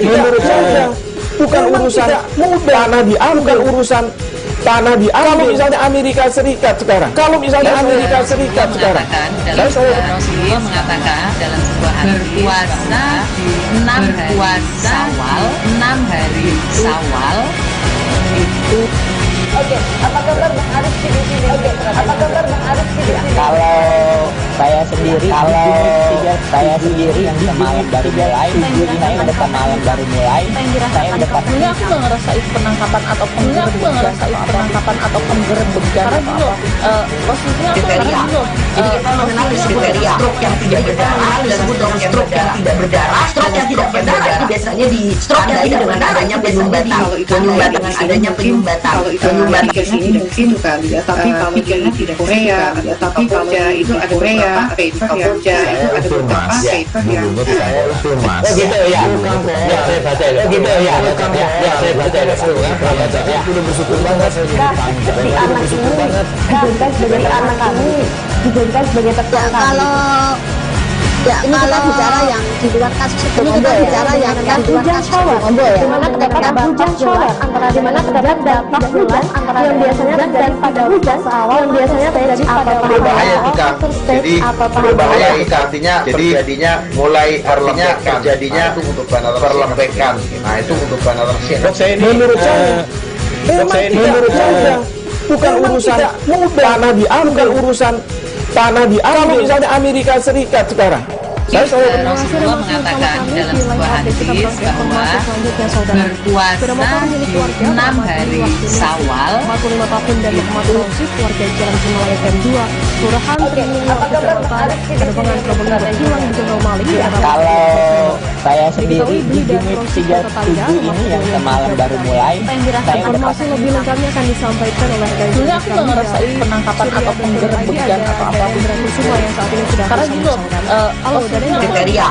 menurut saya bukan urusan tanah diambil, bukan urusan tanah diambil. Kalau misalnya Amerika Serikat sekarang, kalau misalnya Amerika Serikat sekarang, Rasulullah mengatakan dalam sebuah hadis berpuasa 6 hari Syawal, 6 hari Syawal itu. Oke, apa kabar Bang Arif di sini? Oke, apa kabar Bang Arif di sini? Kalau saya sendiri, yang semalam baru mulai, saya udah semalam baru mulai, saya udah pas. Enggak, aku nggak ngerasain penangkapan atau penggerebekan karena gini, maksudnya kriteria. Jadi kita mengenal kriteria stroke yang tidak berdarah disebut dengan stroke yang tidak berdarah. Stroke yang tidak berdarah itu biasanya ditandai dengan adanya penyumbatan. Penyumbatan dengan adanya penyumbatan. Pikirnya tidak situ kali ya, tapi kalau pikirnya tidak Korea, tapi kalau itu ada Korea, Kamboja itu ada beberapa paper yang gitu ya. Ya saya baca itu. Gitu ya. Ya saya baca itu. Ya udah bersyukur banget saya jadi tangga. Si anak ini dijadikan sebagai anak kami, dijadikan sebagai tersangka. Kalau ya, ini kita bicara yang di luar kasus itu. Ini kita bicara yang di luar kasus itu. Di mana terdapat hujan shower antara di mana terdapat batas hujan antara yang biasanya terjadi pada hujan awal yang biasanya terjadi pada berbahaya jika jadi berbahaya jika artinya jadi jadinya mulai artinya terjadinya itu untuk perlembekan. Nah itu untuk menurut saya bukan urusan tanah diambil, bukan urusan tanah diambil. Kalau misalnya Amerika Serikat sekarang, Rasulullah mengatakan dalam sebuah hadis bahwa berpuasa 6 hari Syawal itu. Warga Jalan Himalaya Kem 2, Kelurahan Kalau saya sendiri di unit 37 ini yang semalam baru mulai, saya informasi lebih lengkapnya akan disampaikan oleh sebenarnya aku nggak ngerasain penangkapan atau penggerebekan atau apapun yang saat ini sudah karena gini kriteria.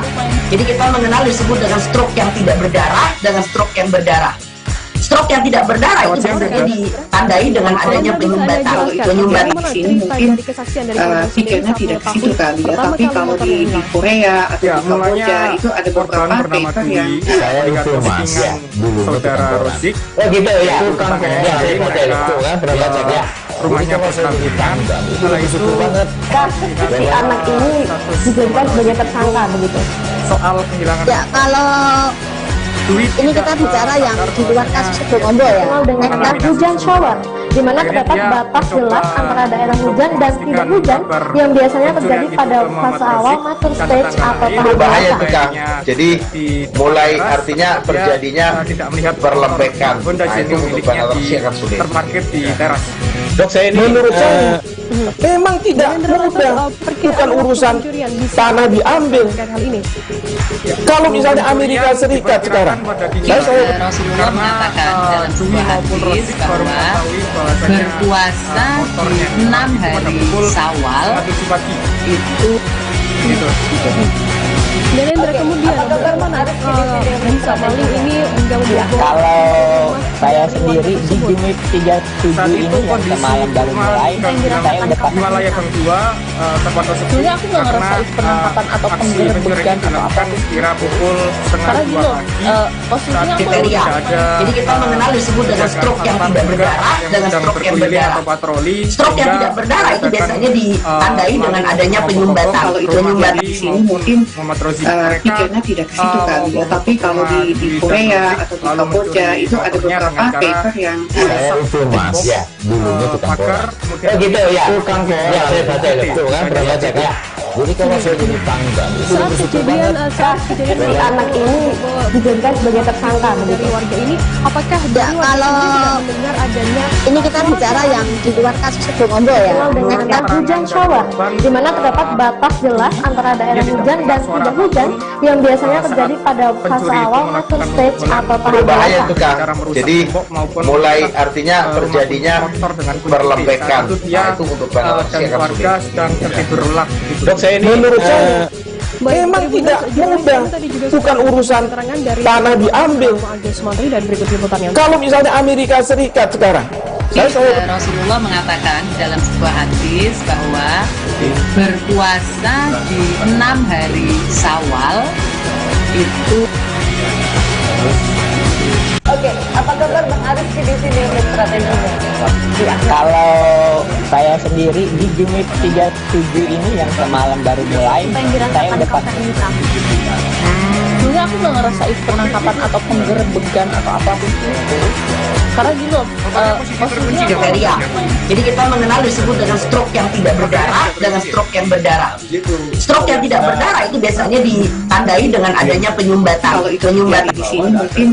Jadi kita mengenal disebut dengan stroke yang tidak berdarah dengan stroke yang berdarah. Stroke yang tidak berdarah itu biasanya ditandai dengan adanya penyumbatan. Penyumbatan di sini mungkin pikirnya tidak ke situ kali ya, tapi kalau di Korea atau di Kamboja itu ada beberapa paper yang saya itu mas ya saudara Rozik. Oh gitu ya. Ya saya baca itu kan pernah baca ya. Rumahnya saya jadi tangga. Itu bersyukur banget. Si anak ini dijadikan sebagai tersangka begitu. Soal kehilangan. Ya kalau ini kita bicara yang di luar kasus itu ya. Dengan hujan shower, di mana terdapat batas jelas antara daerah hujan dan tidak hujan yang biasanya terjadi pada fase awal master stage atau tahap berbahaya basah. jika jadi mulai artinya terjadinya perlembekan. Nah itu untuk akan sulit. Terparkir di teras. Dok saya ini menurut saya memang tidak mudah, bukan urusan tanah diambil. Kalau misalnya Amerika Serikat sekarang, Rasulullah mengatakan dalam sebuah hadis bahwa berpuasa 6 hari Syawal itu. Dan Hendra kemudian bagaimana bisa paling ini mengganggu kalau saya sendiri di unit 37 ini yang semalam baru mulai, saya udah pas. Himalaya Kem 2 terpantau sepi. sebenarnya aku nggak ngerasain penangkapan atau penggerebekan atau apapun. Kira pukul Karena gini, maksudnya aku kriteria. Jadi kita mengenal disebut dengan stroke yang tidak berdarah dengan stroke yang berdarah. Stroke yang tidak berdarah itu biasanya ditandai dengan adanya penyumbatan. Penyumbatan di sini mungkin pikirnya tidak ke situ kali ya, tapi kalau di Korea atau di Kamboja itu ada beberapa paper yang saya itu mas ya dulunya tukang koran. Oh gitu ya. Ya saya baca itu kan pernah baca ya. Jadi kalau saya jadi tangga itu Saat kejadian anak ini dijadikan sebagai tersangka dari warga ini, apakah Ya, dari warga kalau sendiri tidak mendengar adanya ini kita bicara yang di luar kasus Situbondo ya. dengan hujan shower, di mana terdapat batas jelas antara daerah hujan dan tidak hujan yang biasanya terjadi pada fase awal master stage atau tahap Berbahaya dewasa. itu Kang. Jadi mulai artinya terjadinya perlembekan. Nah itu untuk penetrasi akan sulit. Dok, saya ini menurut saya memang tidak mudah, bukan urusan tanah diambil. Kalau misalnya Amerika Serikat sekarang, Rasulullah mengatakan dalam sebuah hadis bahwa berpuasa di 6 hari Syawal itu. Oke, apa kabar Bang Aris di sini untuk strateginya? Kalau saya sendiri di Jumit 37 ini yang semalam baru mulai, saya udah pasti. Dulu aku nggak ngerasain penangkapan atau penggerbegan atau apapun itu. Karena gini loh, posisinya Diphtheria. Jadi kita mengenal disebut dengan stroke yang tidak berdarah dengan stroke yang berdarah. Stroke yang tidak berdarah itu biasanya ditandai dengan adanya penyumbatan. Kalau itu penyumbatan di sini mungkin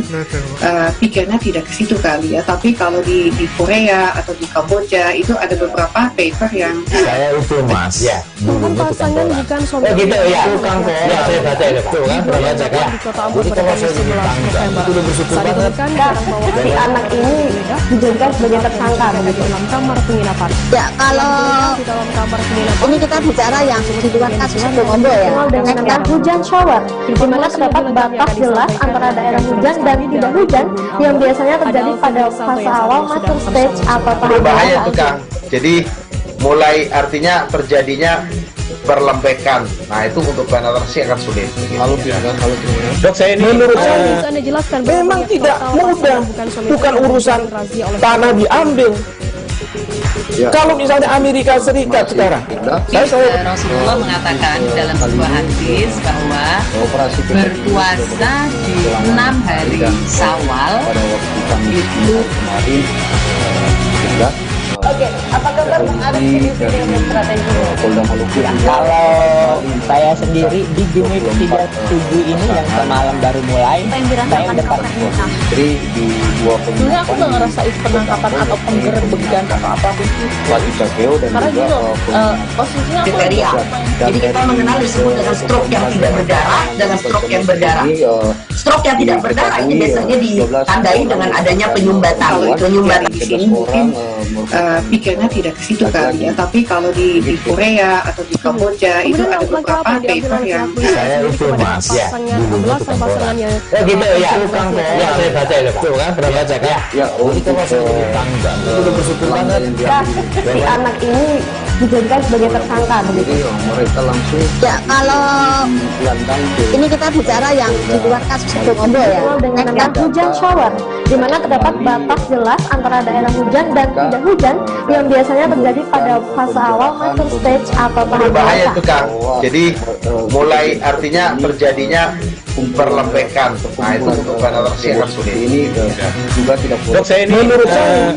pikirnya tidak ke situ kali ya. Tapi kalau di Korea atau di Kamboja itu ada beberapa paper yang saya itu Mas. Ya. Bukan pasangan bukan suami. Gitu ya. Ya, saya baca itu Pak. Kan pernah baca kan. Di Kota Ambon pada 11 November. Saat ditemukan barang bawaan Si anak ini dijadikan sebagai tersangka di dalam kamar penginapan. Ya, kalau Di dalam kamar penginapan. ini kita bicara yang di luar kasus Situbondo ya. dengan hujan shower, di mana terdapat batas jelas antara daerah hujan dan tidak hujan yang biasanya terjadi pada fase awal master stage atau tahap Berbahaya dewasa. itu Kang. Jadi mulai artinya terjadinya perlembekan. Nah itu untuk penetrasi akan sulit. Kalau Dok, saya ini menurut Bisa saya Anda jelaskan memang tidak mudah, bukan urusan tanah diambil. Kalau misalnya Amerika Serikat sekarang, Rasulullah mengatakan dalam sebuah hadis bahwa berpuasa di 6 hari Syawal itu. Oke, apa kabar Bang Aris di sini untuk strateginya? Kalau saya sendiri di Jumit 37 ini yang semalam baru mulai, saya udah pasti. Dulu aku nggak ngerasain penangkapan atau penggerbegan atau apapun itu. Karena gini loh, posisinya aku Diphtheria. Jadi kita mengenal disebut dengan stroke yang tidak berdarah dengan stroke yang berdarah. Stroke yang tidak berdarah ini biasanya ditandai dengan adanya penyumbatan. Penyumbatan di sini mungkin pikirnya tidak ke situ kali ya. Tapi kalau di Korea atau di Kamboja itu ada beberapa paper yang saya itu Mas. Ya. Pasangan yang Gitu ya. Ya, saya baca itu Pak. Kan pernah baca kan. Ya. Jadi kalau saya jadi tangga itu udah bersyukur banget. Si anak ini dijadikan sebagai tersangka begitu. Mereka langsung Ya, kalau ini kita bicara yang di luar kasus Situbondo ya. Dengan hujan shower, di mana terdapat batas jelas antara daerah hujan dan tidak hujan yang biasanya terjadi pada fase awal master stage atau tahap berbahaya dewasa. itu Kang. Jadi mulai artinya terjadinya perlembekan. Nah itu untuk penetrasi akan sulit. ini juga tidak Dok, saya ini menurut saya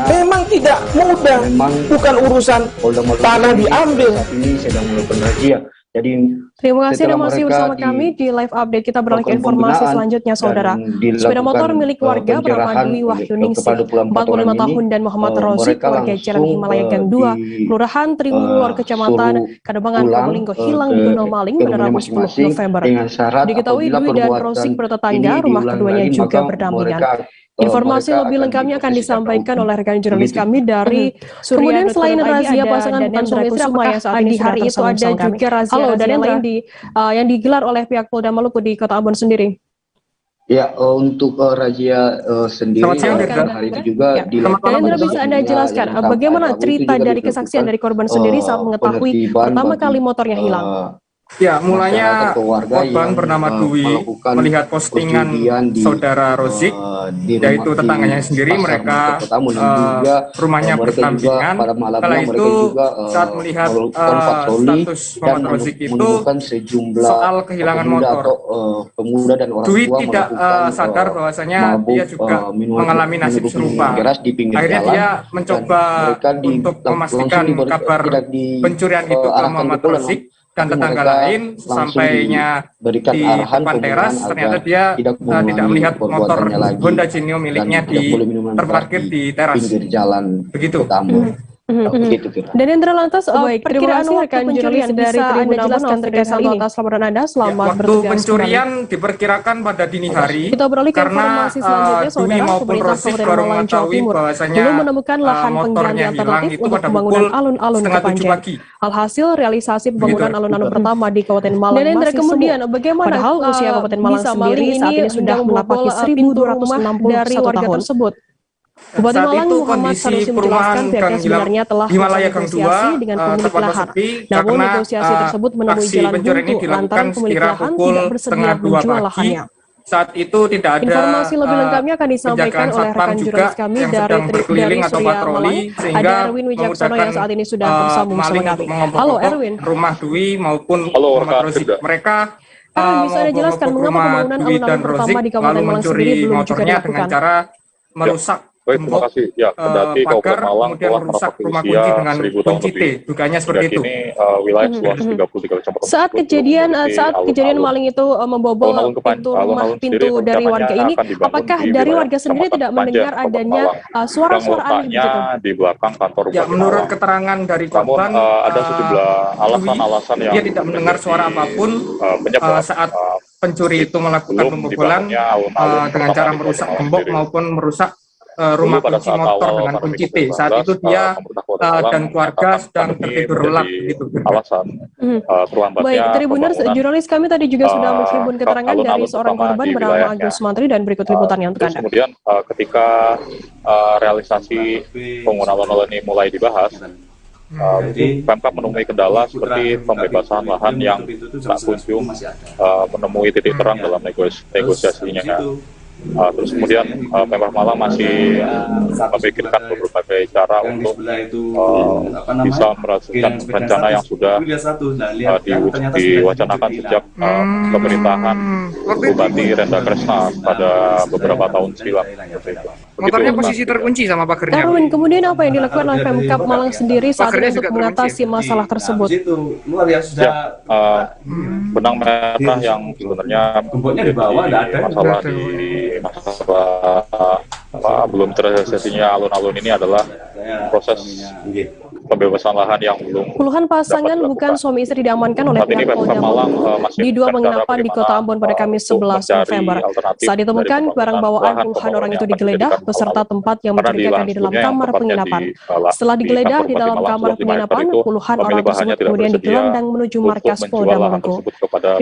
memang tidak mudah, bukan urusan tanah diambil. ini sedang melakukan razia. Jadi Terima kasih setelah Anda masih mereka bersama kami di live update. Kita beralih ke melakukan informasi pembinaan selanjutnya, Saudara. dan dilakukan, Sepeda motor milik warga bernama penjarahan Dwi Wahyuningsih, kepada pulang 45 orang tahun, ini, dan Muhammad Rozik, mereka warga Jalan langsung, Himalaya Gang 2, Kelurahan Tribunluar, Kecamatan suruh Kademangan, pulang, Probolinggo, hilang di Gunung Maling pada Rabu 10 November. dengan syarat Diketahui apabila Dwi dan perbuatan Rozik bertetangga, ini rumah diulang keduanya lagi, juga maka berdampingan. mereka Informasi mereka lebih akan lengkapnya akan diposisikan disampaikan hukum. oleh rekan jurnalis kami dari Surya kemudian Dr. selain Adi razia ada pasangan bukan Daniel suami istri, Kusuma apakah yang saat ini di sudah hari itu tersambung ada bersama kami? juga razia Halo, yang Daniel. lain yang digelar oleh pihak Polda Maluku di Kota Ambon sendiri? Ya, untuk razia sendiri hari itu juga dilakukan. Daniel, bisa Anda jelaskan bagaimana cerita dari kesaksian dari korban sendiri saat mengetahui pertama kali motornya hilang? Ya, mulanya korban bernama Dwi melihat postingan saudara Rozik, yaitu tetangganya sendiri, mereka rumahnya berdampingan. Setelah itu, saat melihat status Muhammad Rozik itu soal kehilangan motor, Dwi tidak sadar bahwasanya dia juga mengalami nasib serupa. Akhirnya dia mencoba untuk memastikan kabar pencurian itu ke Muhammad Rozik. dan tetangga lain sampainya di depan teras ternyata dia tidak melihat motor Honda Genio miliknya terparkir di teras. Begitu. Dan Indra lantas, perkiraan waktu pencurian dari Anda jelaskan terkait hal ini. Atas laporan Anda, selamat waktu bertugas pencurian diperkirakan pada dini hari. Kita beralih ke karena informasi selanjutnya, Dwi maupun Rosif baru mengetahui bahwasanya belum menemukan lahan pengganti alternatif untuk pembangunan alun-alun Kepanjen. Alhasil realisasi pembangunan alun-alun pertama di Kabupaten Malang dan Indra kemudian bagaimana padahal usia Kabupaten Malang sendiri saat ini sudah menapaki 1.261 tahun tersebut. Bupati Malang Muhammad Sanusi menjelaskan pihaknya sebenarnya telah bernegosiasi dengan pemilik lahan. Namun negosiasi tersebut menemui jalan buntu lantaran pemilik lahan tidak bersedia menjual lahannya. Saat itu tidak ada informasi lebih lengkapnya akan disampaikan oleh rekan jurnalis kami dari Surya Malang. Ada Erwin Wijaksono yang saat ini sudah bersambung sama kami. Halo Erwin. Rumah Dwi maupun Muhammad Rosif. Mereka bisa Anda jelaskan mengapa pembangunan alun-alun pertama di Kabupaten Malang sendiri belum juga dilakukan? Dengan cara merusak baik, terima kasih. Ya, kendati Kabupaten Malang telah menapaki usia 1000 tahun lebih. Dukanya seperti itu. Kini wilayah seluas 33 kecamatan. Saat kejadian maling itu membobol pintu dari warga ini, apakah dari warga sendiri tidak mendengar adanya suara-suara aneh begitu? Di belakang kantor ya, menurut keterangan dari korban, ada sejumlah alasan-alasan yang dia tidak mendengar suara apapun saat pencuri itu melakukan pembobolan dengan cara merusak gembok maupun merusak rumah kunci motor dengan kunci T. Saat itu dia dan keluarga sedang tertidur lelap gitu. Alasan Baik, Tribuners, jurnalis kami tadi juga sudah menghimpun keterangan dari seorang korban bernama Agus Mantri dan berikut liputannya untuk Anda. Kemudian ketika realisasi pembangunan alun-alun ini mulai dibahas, Pemkab menemui kendala seperti pembebasan lahan yang tak kunjung menemui titik terang dalam negosiasinya. Terus kemudian Pemkab Malang masih memikirkan berbagai cara untuk bisa merasakan rencana yang sudah diwacanakan sejak pemerintahan Bupati Renda Kresna pada beberapa tahun silam. Motornya posisi terkunci sama pagernya. Erwin, kemudian apa yang dilakukan oleh Pemkab Malang sendiri saat ini untuk mengatasi masalah tersebut? Benang merah yang sebenarnya masalah belum terrealisasinya alun-alun ini adalah proses pembebasan lahan yang belum. Puluhan pasangan bukan suami istri diamankan oleh pihak Polda Malang di dua penginapan di Kota Ambon pada Kamis 11 November. Saat ditemukan barang bawaan puluhan orang itu digeledah beserta tempat yang mencurigakan di dalam kamar penginapan. Setelah digeledah di dalam kamar penginapan, puluhan orang tersebut kemudian digelandang menuju markas Polda Maluku.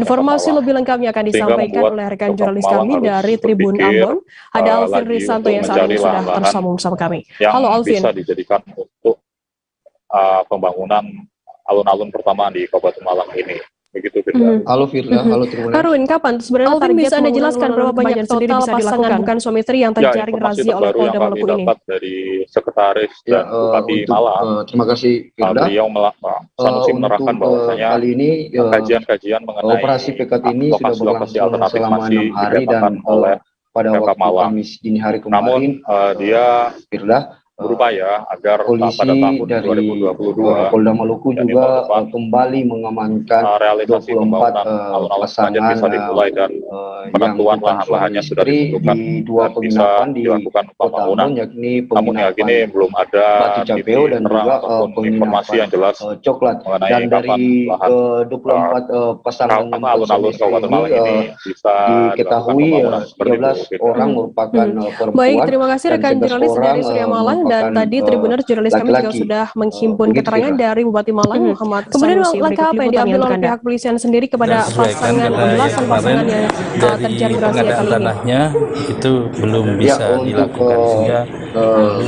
Informasi lebih lengkapnya akan disampaikan oleh rekan jurnalis kami dari Tribun Ambon. Ada Alvin Risanto yang saat ini sudah tersambung sama kami. Halo Alvin. Bisa dijadikan untuk pembangunan alun-alun pertama di Kabupaten Malang ini. Begitu, Firda. Halo Firda, halo Tribun. Arwin, kapan sebenarnya Alvin bisa Anda jelaskan berapa banyak total pasangan bukan suami istri yang terjaring razia oleh Polda Maluku ini? Dari Sekretaris dan Bupati Malang. Terima kasih Firda. Beliau Sanusi menerangkan bahwasanya kali ini kajian-kajian mengenai operasi PKT ini sudah berlangsung selama 6 hari dan pada waktu Kamis dini hari kemarin. Namun dia Firda berupaya agar polisi pada tahun dari 2022 Polda Maluku juga kembali mengamankan 24 pasangan bisa dimulai dan penentuan lahan-lahannya sudah ditentukan di dua penginapan di Kota Ambon, yakni penginapan belum ada Batu Capeo dan juga informasi yang jelas Coklat. Dan dari 24 pasangan alun-alun Kabupaten Malang ini bisa diketahui 13 orang merupakan perempuan. Baik, terima kasih rekan jurnalis dari Surya Malang. Dan tadi Tribuners jurnalis kami juga sudah menghimpun keterangan dari Bupati Malang Muhammad Sanusi. Langkah apa yang diambil oleh pihak kepolisian sendiri kepada pasangan belasan pasangan yang terjaring razia kali ini? Tanahnya itu belum bisa dilakukan sehingga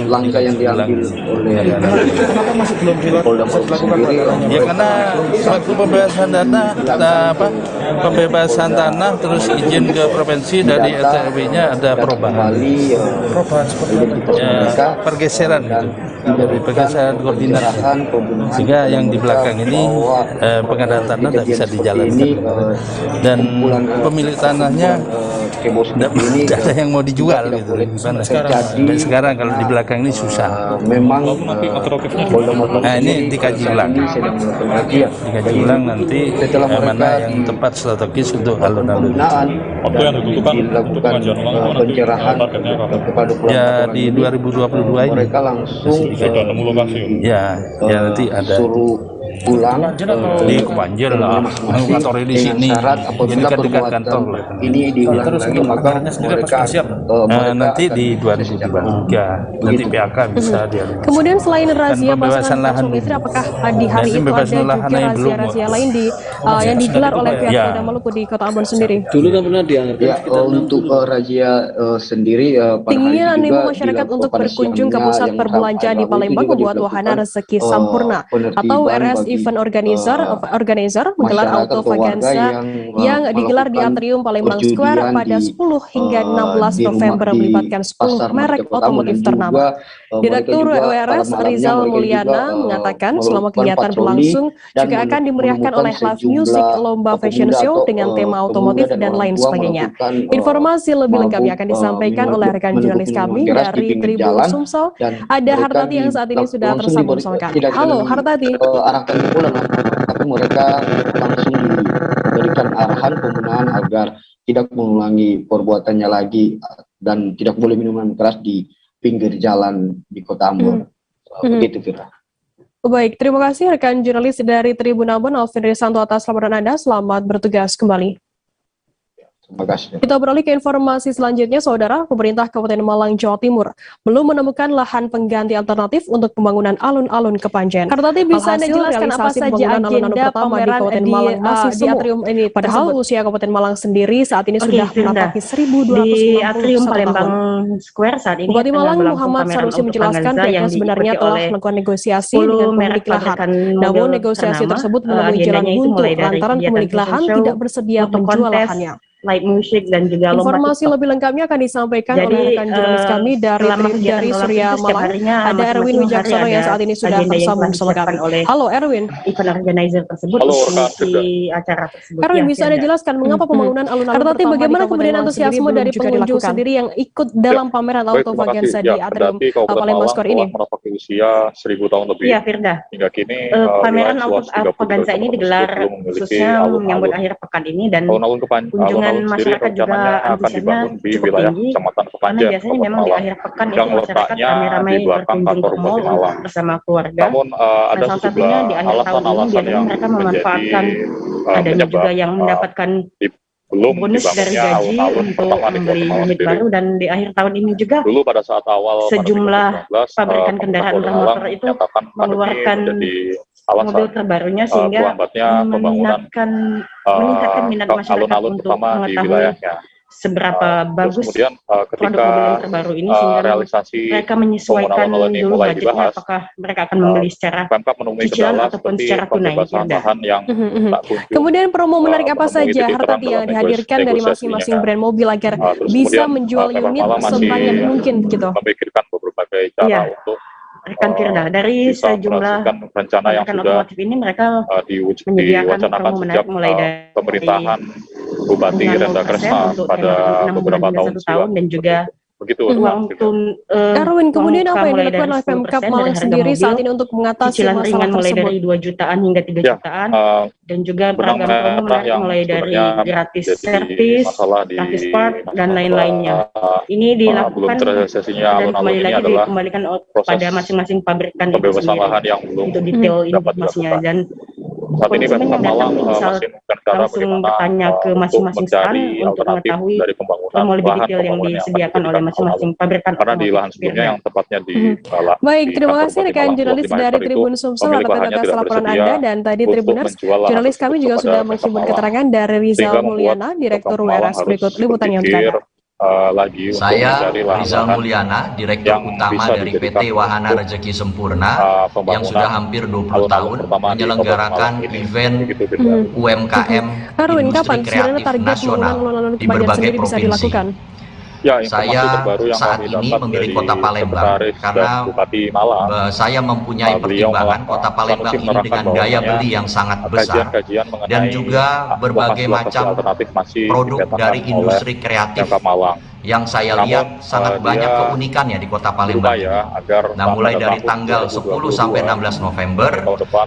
langkah yang diambil oleh Polda Maluku sendiri ya karena waktu pembebasan tanah terus izin ke provinsi dari RT/RW-nya ada perubahan seperti pergeseran gitu, dari pergeseran koordinat sehingga yang di belakang ini pengadaan tanah tidak bisa dijalankan dan pemilik tanahnya tidak ada yang mau dijual gitu. Sampai sekarang sekarang, kalau di belakang ini susah. Memang Nah, ini dikaji ulang. Dikaji ulang nanti mana yang tepat strategis untuk alun-alun. Waktu yang dilakukan pencerahan kepada ya di 2022 ini mereka langsung ya nanti ada pulang di Kepanjen lah, kantor di sini, ini kan dekat kantor. Ini diulang lagi, maka mereka nanti di 2023 nanti PHK bisa dia. Kemudian selain razia pembebasan lahan, suami istri, apakah di hari itu ada juga razia-razia lain yang digelar oleh pihak Polda Maluku di Kota Ambon sendiri? Dulu kan pernah dianggap untuk razia sendiri tingginya animo masyarakat untuk berkunjung ke pusat perbelanjaan di Palembang membuat wahana rezeki sampurna atau RS Event Organizer menggelar auto vaganza yang digelar di Atrium Palembang Square pada 10 hingga 16 November melibatkan 10 merek otomotif ternama. Direktur WRS Rizal Mulyana mengatakan selama kegiatan berlangsung juga akan dimeriahkan oleh live music, lomba fashion show dengan tema otomotif dan lain sebagainya. Informasi lebih lengkapnya akan disampaikan oleh rekan jurnalis kami dari Tribun Sumsel. Ada Hartati yang saat ini sudah tersambung sama kami. Halo Hartati. Tapi mereka langsung diberikan arahan penggunaan agar tidak mengulangi perbuatannya lagi dan tidak boleh minuman keras di pinggir jalan di Kota Ambon. Begitu Fira. Baik, terima kasih rekan jurnalis dari Tribun Ambon Alvin Risanto atas laporan Anda. Selamat bertugas kembali. Terima kasih. Kita beralih ke informasi selanjutnya, Saudara. Pemerintah Kabupaten Malang, Jawa Timur belum menemukan lahan pengganti alternatif untuk pembangunan alun-alun Kepanjen. Hartati, bisa Anda jelaskan apa saja agenda pameran di Atrium ini? Padahal usia Kabupaten Malang sendiri saat ini sudah mencapai 1.200 di Atrium Palembang Square saat ini. Bupati Malang Muhammad Sanusi menjelaskan pihaknya sebenarnya telah melakukan negosiasi dengan pemilik lahan. Namun negosiasi tersebut menemui jalan buntu lantaran pemilik lahan tidak bersedia menjual lahannya. Light music dan juga lomba informasi lebih lengkapnya akan disampaikan oleh rekan jurnalis kami dari Surya Malang. Ada Erwin Wijaksono yang saat ini sudah bersambung sama kami. Halo Erwin. Event organizer tersebut mengisi acara tersebut. Erwin, bisa Anda jelaskan mengapa pembangunan alun-alun pertama bagaimana kemudian antusiasme dari pengunjung sendiri yang ikut dalam pameran auto vaganza di Atrium Palembang Square ini? Menapaki usia 1000 tahun lebih. Iya, Firda. Hingga kini pameran auto vaganza ini digelar khususnya menyambut akhir pekan ini dan kunjungan masyarakat juga antusiasnya di wilayah Kecamatan Kepanjen, biasanya memang di akhir pekan itu masyarakat ramai-ramai berkunjung ke mall bersama keluarga. Namun ada salah satunya di akhir tahun ini biasanya mereka memanfaatkan adanya juga yang mendapatkan bonus dari gaji untuk membeli unit baru, dan di akhir tahun ini juga dulu pada saat awal sejumlah pabrikan kendaraan bermotor itu mengeluarkan mobil terbarunya sehingga meningkatkan minat masyarakat untuk mengetahui seberapa bagus produk mobil yang terbaru ini sehingga mereka menyesuaikan dulu budgetnya, apakah mereka akan membeli secara cicilan ataupun secara tunai. Kemudian promo menarik apa saja Hartati yang dihadirkan dari masing-masing brand mobil agar bisa menjual unit sebanyak mungkin gitu? Memikirkan berbagai cara untuk rekan Firda, dari sejumlah rencana yang sudah otomotif ini mereka menyediakan promo menarik mulai dari pemerintahan Bupati Renda Kresna pada beberapa tahun dan juga begitu. Erwin, kemudian apa yang dilakukan oleh Pemkab Malang sendiri saat ini untuk mengatasi cicilan masalah ringan mulai tersebut? dari 2 jutaan hingga 3 jutaan dan juga beragam promo menarik mulai dari gratis servis, gratis part dan lain-lainnya. Ini dilakukan dan kembali lagi dikembalikan pada masing-masing pabrikan itu sendiri untuk detail informasinya, dan konsumen yang datang bisa langsung bertanya ke masing-masing stand untuk mengetahui promo lebih detail yang disediakan oleh masing-masing pabrikan. Karena di lahan sebelumnya yang tepatnya di Baik, terima kasih rekan jurnalis dari Tribun Sumsel atas laporan Anda, dan tadi Tribuners jurnalis kami juga sudah menghimpun keterangan dari Rizal Mulyana, Direktur WRS. Berikut liputannya untuk Anda. Saya Rizal Mulyana, Direktur Utama dari PT Wahana Rezeki Sempurna yang sudah hampir 20 tahun menyelenggarakan event UMKM industri kreatif nasional di berbagai provinsi. Saya saat ini memilih Kota Palembang karena saya mempunyai pertimbangan Kota Palembang ini dengan daya beli yang sangat besar dan juga berbagai macam produk dari industri kreatif yang saya lihat sangat banyak keunikannya di Kota Palembang. Nah, mulai dari tanggal 10 sampai 16 November,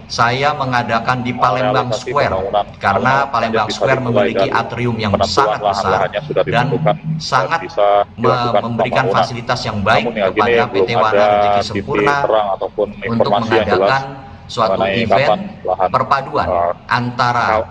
saya mengadakan di Palembang Square, karena Palembang Square memiliki atrium yang sangat besar dan sangat memberikan fasilitas yang baik kepada PT Wahana Rezeki Sempurna untuk mengadakan suatu event perpaduan antara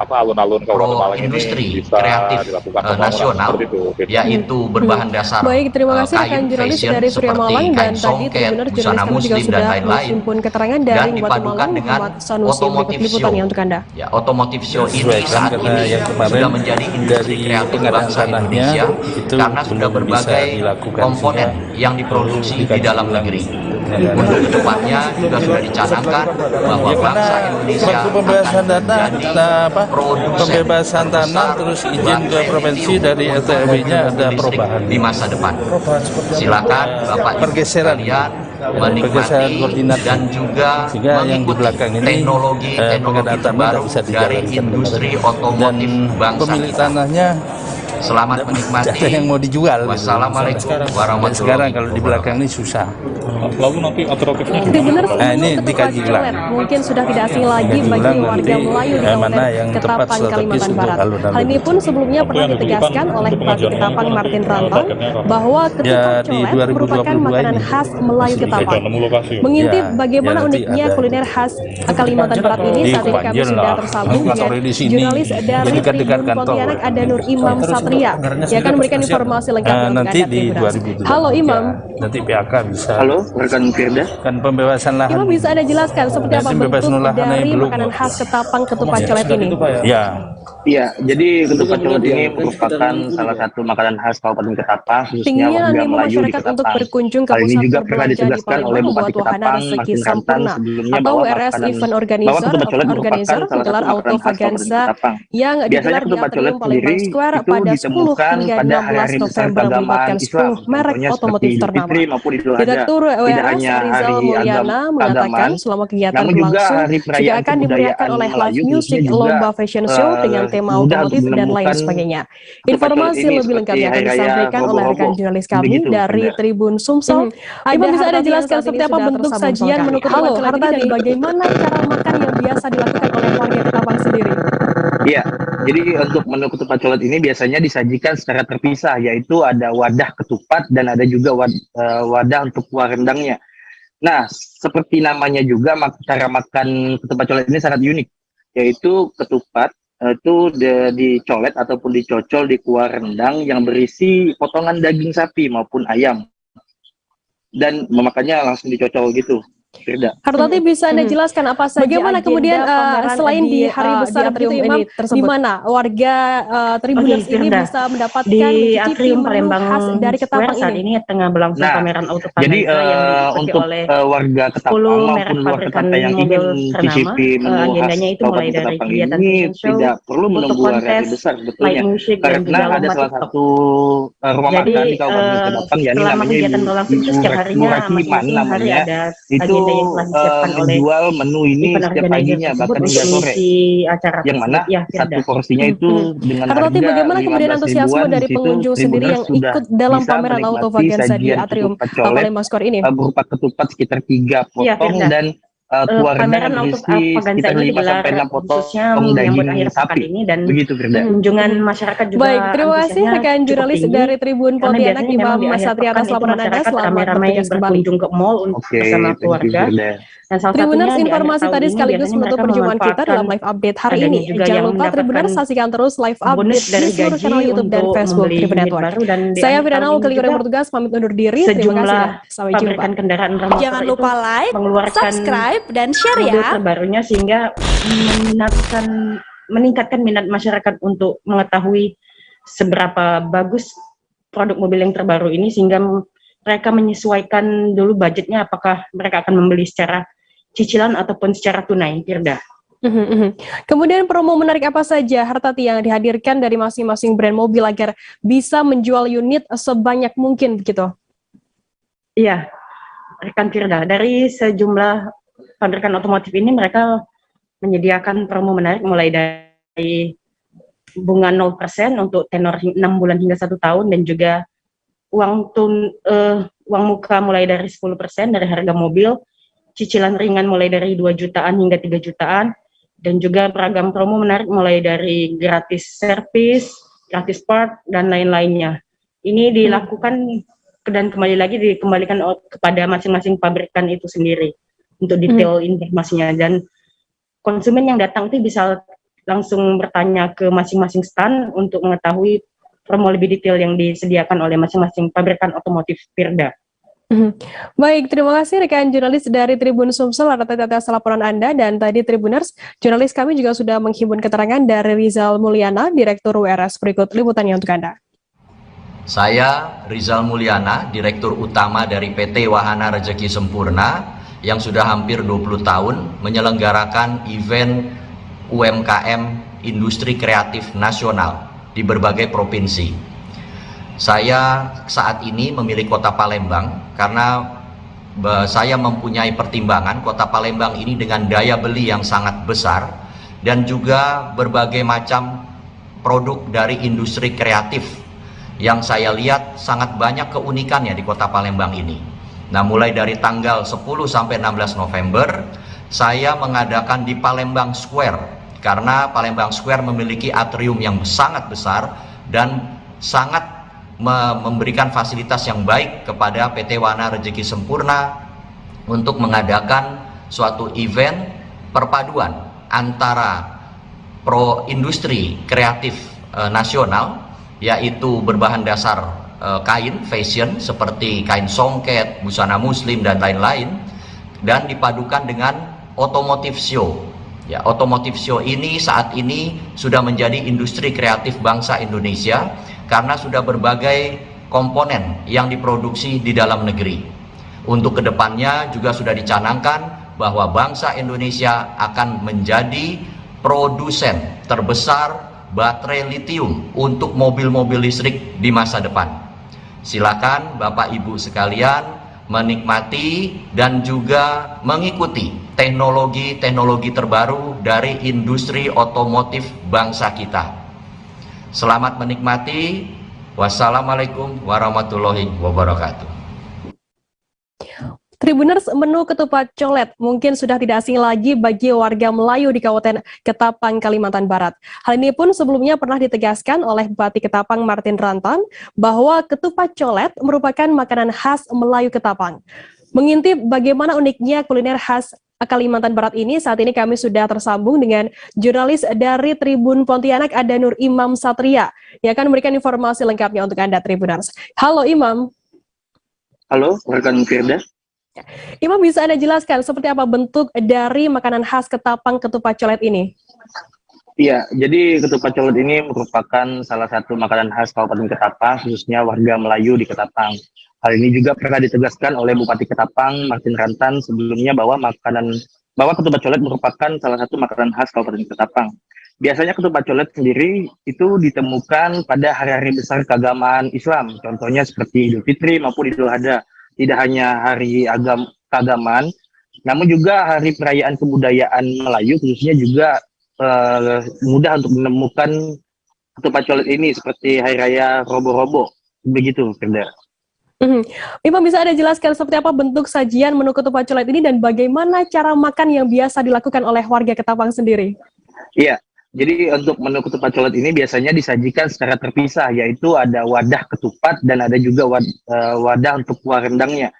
industri kreatif nasional, yaitu berbahan dasar Baik, terima kasih rekan jurnalis dari Surya Malang, dan tadi Tribuners jurnalis kami juga sudah menghimpun keterangan dari Bupati Malang Muhammad Sanusi. Berikut liputannya untuk Anda. Ya, otomotif show ini saat ini sudah menjadi industri kreatif bangsa Indonesia karena sudah berbagai komponen yang diproduksi di dalam negeri. Untuk kedepannya juga sudah dicanangkan bahwa bangsa Indonesia pembebasan dana, pembebasan tanah, terus izin ke provinsi dari RTRW-nya ada perubahan di masa depan. Silakan Bapak pergeseran kalian menikmati dan juga mengikuti teknologi terbaru dari industri otomotif bangsa. Pemilik tanahnya selamat menikmati. Ada yang mau dijual. Wassalamualaikum warahmatullahi wabarakatuh. Sekarang kalau di belakang ini susah. Lalu nanti alternatifnya ini dikaji ulang. Mungkin sudah tidak asing lagi bagi warga Melayu di Kabupaten Ketapang, Kalimantan Barat. Hal ini pun sebelumnya pernah ditegaskan oleh Bupati Ketapang Martin Rantong bahwa ketupat colet merupakan makanan khas Melayu Ketapang. Mengintip bagaimana uniknya kuliner khas Kalimantan Barat ini, saat ini kami sudah tersambung dengan jurnalis dari Tribun Pontianak, ada Nur Imam Satria, yang akan memberikan informasi lengkap nanti di 2017. Halo Imam. Nanti PAK bisa. Halo, rekan Firda. Kan pembebasan lahan. Imam, bisa Anda jelaskan seperti apa bentuk dari makanan khas Ketapang ketupat colet ini? Iya, jadi ketupat colet ini merupakan salah satu makanan khas Kabupaten Ketapang, khususnya warga Melayu di Ketapang. Untuk berkunjung ke hal ini juga pusat pernah ditegaskan oleh Bupati Ketapang Martin Rantong sebelumnya atau bahwa RS Event Organizer menggelar autovaganza yang digelar di atrium Palembang Square pada 10 hingga 16 November melibatkan 10 merek otomotif ternama. Direktur WRS Rizal Mulyana mengatakan selama kegiatan berlangsung juga akan dimeriahkan oleh live music, lomba fashion show dengan tema otomotif dan lain sebagainya. Informasi lebih lengkap yang akan disampaikan oleh rekan jurnalis kami dari Tribun Sumsel. Imam, bisa Anda jelaskan seperti apa bentuk sajian menu ketupat colet ini dan bagaimana cara makan yang biasa dilakukan oleh warga Ketapang sendiri? Iya, jadi untuk menu ketupat colet ini biasanya disajikan secara terpisah, yaitu ada wadah ketupat dan ada juga wadah untuk kuah rendangnya. Nah, seperti namanya juga, cara makan ketupat colet ini sangat unik, yaitu ketupat itu dicolet ataupun dicocol di kuah rendang yang berisi potongan daging sapi maupun ayam, dan memakannya langsung dicocol gitu. Hartati, bisa Anda jelaskan apa saja bagaimana kemudian selain di hari besar begitu Imam, di mana warga Tribuners ini bisa mendapatkan di atrium Palembang khas dari Ketapang saat ini tengah berlangsung pameran autovaganza jadi yang diikuti untuk oleh warga Ketapang maupun luar Ketapang yang ingin mencicipi menu khas itu mulai dari kegiatan ini tidak perlu menunggu hari besar sebetulnya, karena ada salah satu rumah makan di Kabupaten Ketapang, yakni namanya Murakiman namanya, itu menjual menu ini setiap paginya, bahkan hingga sore, yang mana satu porsinya itu dengan harga bagaimana kemudian antusiasme dari pengunjung sendiri yang ikut dalam pameran autovaganza di atrium Palembang Square ini? Berupa ketupat sekitar 3 potong dan kuah rendang berisi sekitar 5 sampai 6 potong daging sapi. Begitu, Firda. Kunjungan masyarakat juga. Baik, terima kasih rekan jurnalis dari Tribun Pontianak Imam Satria atas laporan Anda. Selamat bertugas kembali. Berkunjung ke mall bersama keluarga. Tribuners, informasi tadi sekaligus menutup perjumpaan kita dalam live update hari ini. Jangan lupa Tribuners saksikan terus live update di seluruh channel YouTube dan Facebook Tribun Network. Saya Firda Naul, Keliru yang bertugas, pamit undur diri. Terima kasih dan sampai jumpa. Jangan lupa like, subscribe, dan share ya. Terbarunya sehingga meningkatkan minat masyarakat untuk mengetahui seberapa bagus produk mobil yang terbaru ini, sehingga mereka menyesuaikan dulu budgetnya, apakah mereka akan membeli secara cicilan ataupun secara tunai, Firda. Kemudian promo menarik apa saja, Hartati, yang dihadirkan dari masing-masing brand mobil agar bisa menjual unit sebanyak mungkin begitu? Iya, rekan Firda, dari sejumlah pabrikan otomotif ini mereka menyediakan promo menarik mulai dari bunga 0% untuk tenor 6 bulan hingga 1 tahun, dan juga uang muka mulai dari 10% dari harga mobil, cicilan ringan mulai dari 2 jutaan hingga 3 jutaan, dan juga beragam promo menarik mulai dari gratis servis, gratis part, dan lain-lainnya. Ini dilakukan dan kembali lagi dikembalikan kepada masing-masing pabrikan itu sendiri untuk detail informasinya, dan konsumen yang datang itu bisa langsung bertanya ke masing-masing stand untuk mengetahui promo lebih detail yang disediakan oleh masing-masing pabrikan otomotif Firda. Baik, terima kasih rekan jurnalis dari Tribun Sumsel atas laporan Anda, dan tadi Tribuners, jurnalis kami juga sudah menghimpun keterangan dari Rizal Mulyana, Direktur WRS. Berikut liputannya untuk Anda. Saya Rizal Mulyana, Direktur Utama dari PT Wahana Rezeki Sempurna, yang sudah hampir 20 tahun menyelenggarakan event UMKM Industri Kreatif Nasional di berbagai provinsi. Saya saat ini memilih Kota Palembang karena saya mempunyai pertimbangan Kota Palembang ini dengan daya beli yang sangat besar dan juga berbagai macam produk dari industri kreatif yang saya lihat sangat banyak keunikannya di Kota Palembang ini. Nah, mulai dari tanggal 10 sampai 16 November saya mengadakan di Palembang Square karena Palembang Square memiliki atrium yang sangat besar dan sangat memberikan fasilitas yang baik kepada PT Wahana Rezeki Sempurna untuk mengadakan suatu event perpaduan antara industri kreatif nasional, yaitu berbahan dasar kain fashion seperti kain songket, busana muslim dan lain-lain, dan dipadukan dengan otomotif show. Ya, otomotif show ini saat ini sudah menjadi industri kreatif bangsa Indonesia karena sudah berbagai komponen yang diproduksi di dalam negeri. Untuk kedepannya juga sudah dicanangkan bahwa bangsa Indonesia akan menjadi produsen terbesar baterai litium untuk mobil-mobil listrik di masa depan. Silakan Bapak Ibu sekalian menikmati dan juga mengikuti teknologi-teknologi terbaru dari industri otomotif bangsa kita. Selamat menikmati. Wassalamualaikum warahmatullahi wabarakatuh. Tribuners, menu ketupat colet mungkin sudah tidak asing lagi bagi warga Melayu di Kabupaten Ketapang, Kalimantan Barat. Hal ini pun sebelumnya pernah ditegaskan oleh Bupati Ketapang Martin Rantan bahwa ketupat colet merupakan makanan khas Melayu Ketapang. Mengintip bagaimana uniknya kuliner khas Kalimantan Barat ini, saat ini kami sudah tersambung dengan jurnalis dari Tribun Pontianak, ada Nur Imam Satria, yang akan memberikan informasi lengkapnya untuk Anda Tribuners. Halo Imam. Halo, rekan Firda. Imam, bisa Anda jelaskan seperti apa bentuk dari makanan khas Ketapang ketupat colet ini? Iya, jadi ketupat colet ini merupakan salah satu makanan khas Kabupaten Ketapang, khususnya warga Melayu di Ketapang. Hal ini juga pernah ditegaskan oleh Bupati Ketapang Martin Rantan sebelumnya bahwa ketupat colet merupakan salah satu makanan khas Kabupaten Ketapang. Biasanya ketupat colet sendiri itu ditemukan pada hari-hari besar keagamaan Islam, contohnya seperti Idul Fitri maupun Idul Adha. Tidak hanya hari keagamaan, namun juga hari perayaan kebudayaan Melayu, khususnya juga mudah untuk menemukan ketupat colet ini seperti Hari Raya Robo-Robo, begitu, Firda. Imam, bisa Anda jelaskan seperti apa bentuk sajian menu ketupat colet ini dan bagaimana cara makan yang biasa dilakukan oleh warga Ketapang sendiri? Iya. Jadi untuk menu ketupat colet ini biasanya disajikan secara terpisah, yaitu ada wadah ketupat dan ada juga wadah untuk kuah rendangnya.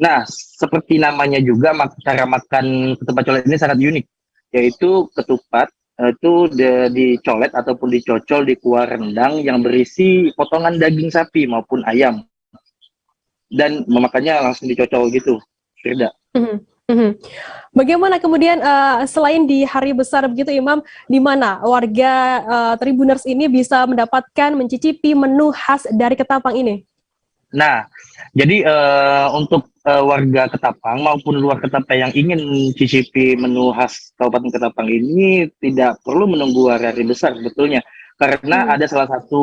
Nah, seperti namanya juga cara makan ketupat colet ini sangat unik, yaitu ketupat itu dicolet ataupun dicocol di kuah rendang yang berisi potongan daging sapi maupun ayam, dan memakannya langsung dicocol gitu, Firda. Bagaimana kemudian selain di hari besar begitu Imam, di mana warga Tribuners ini bisa mendapatkan mencicipi menu khas dari Ketapang ini? Nah, jadi untuk warga Ketapang maupun luar Ketapang yang ingin mencicipi menu khas Kabupaten Ketapang ini tidak perlu menunggu hari besar sebetulnya, karena ada salah satu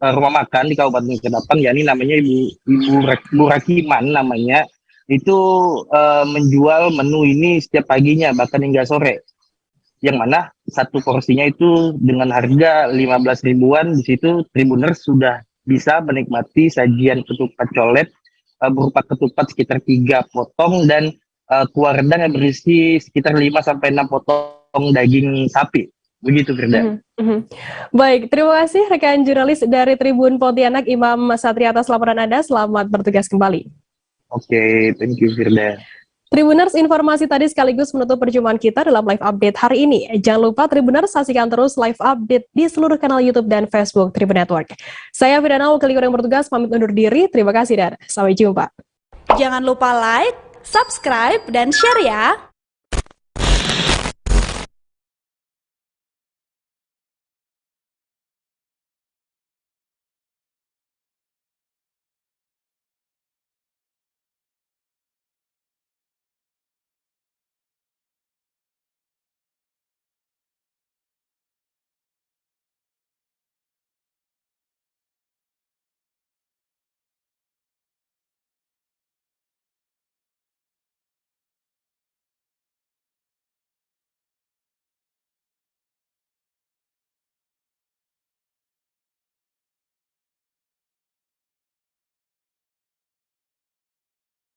rumah makan di Kabupaten Ketapang, yakni namanya Ibu Rakiman namanya. Itu menjual menu ini setiap paginya bahkan hingga sore, yang mana satu porsinya itu dengan harga 15 ribuan. Di situ Tribuners sudah bisa menikmati sajian ketupat colet berupa ketupat sekitar 3 potong dan kuah rendang yang berisi sekitar 5-6 potong daging sapi. Begitu, Firda. Baik, terima kasih rekan jurnalis dari Tribun Pontianak, Imam Satria, atas laporan Anda. Selamat bertugas kembali. Oke, thank you, Firda. Tribuners, informasi tadi sekaligus menutup perjumpaan kita dalam live update hari ini. Jangan lupa Tribuners saksikan terus live update di seluruh kanal YouTube dan Facebook Tribun Network. Saya Firda Naul, yang bertugas pamit undur diri. Terima kasih dan sampai jumpa. Jangan lupa like, subscribe, dan share ya.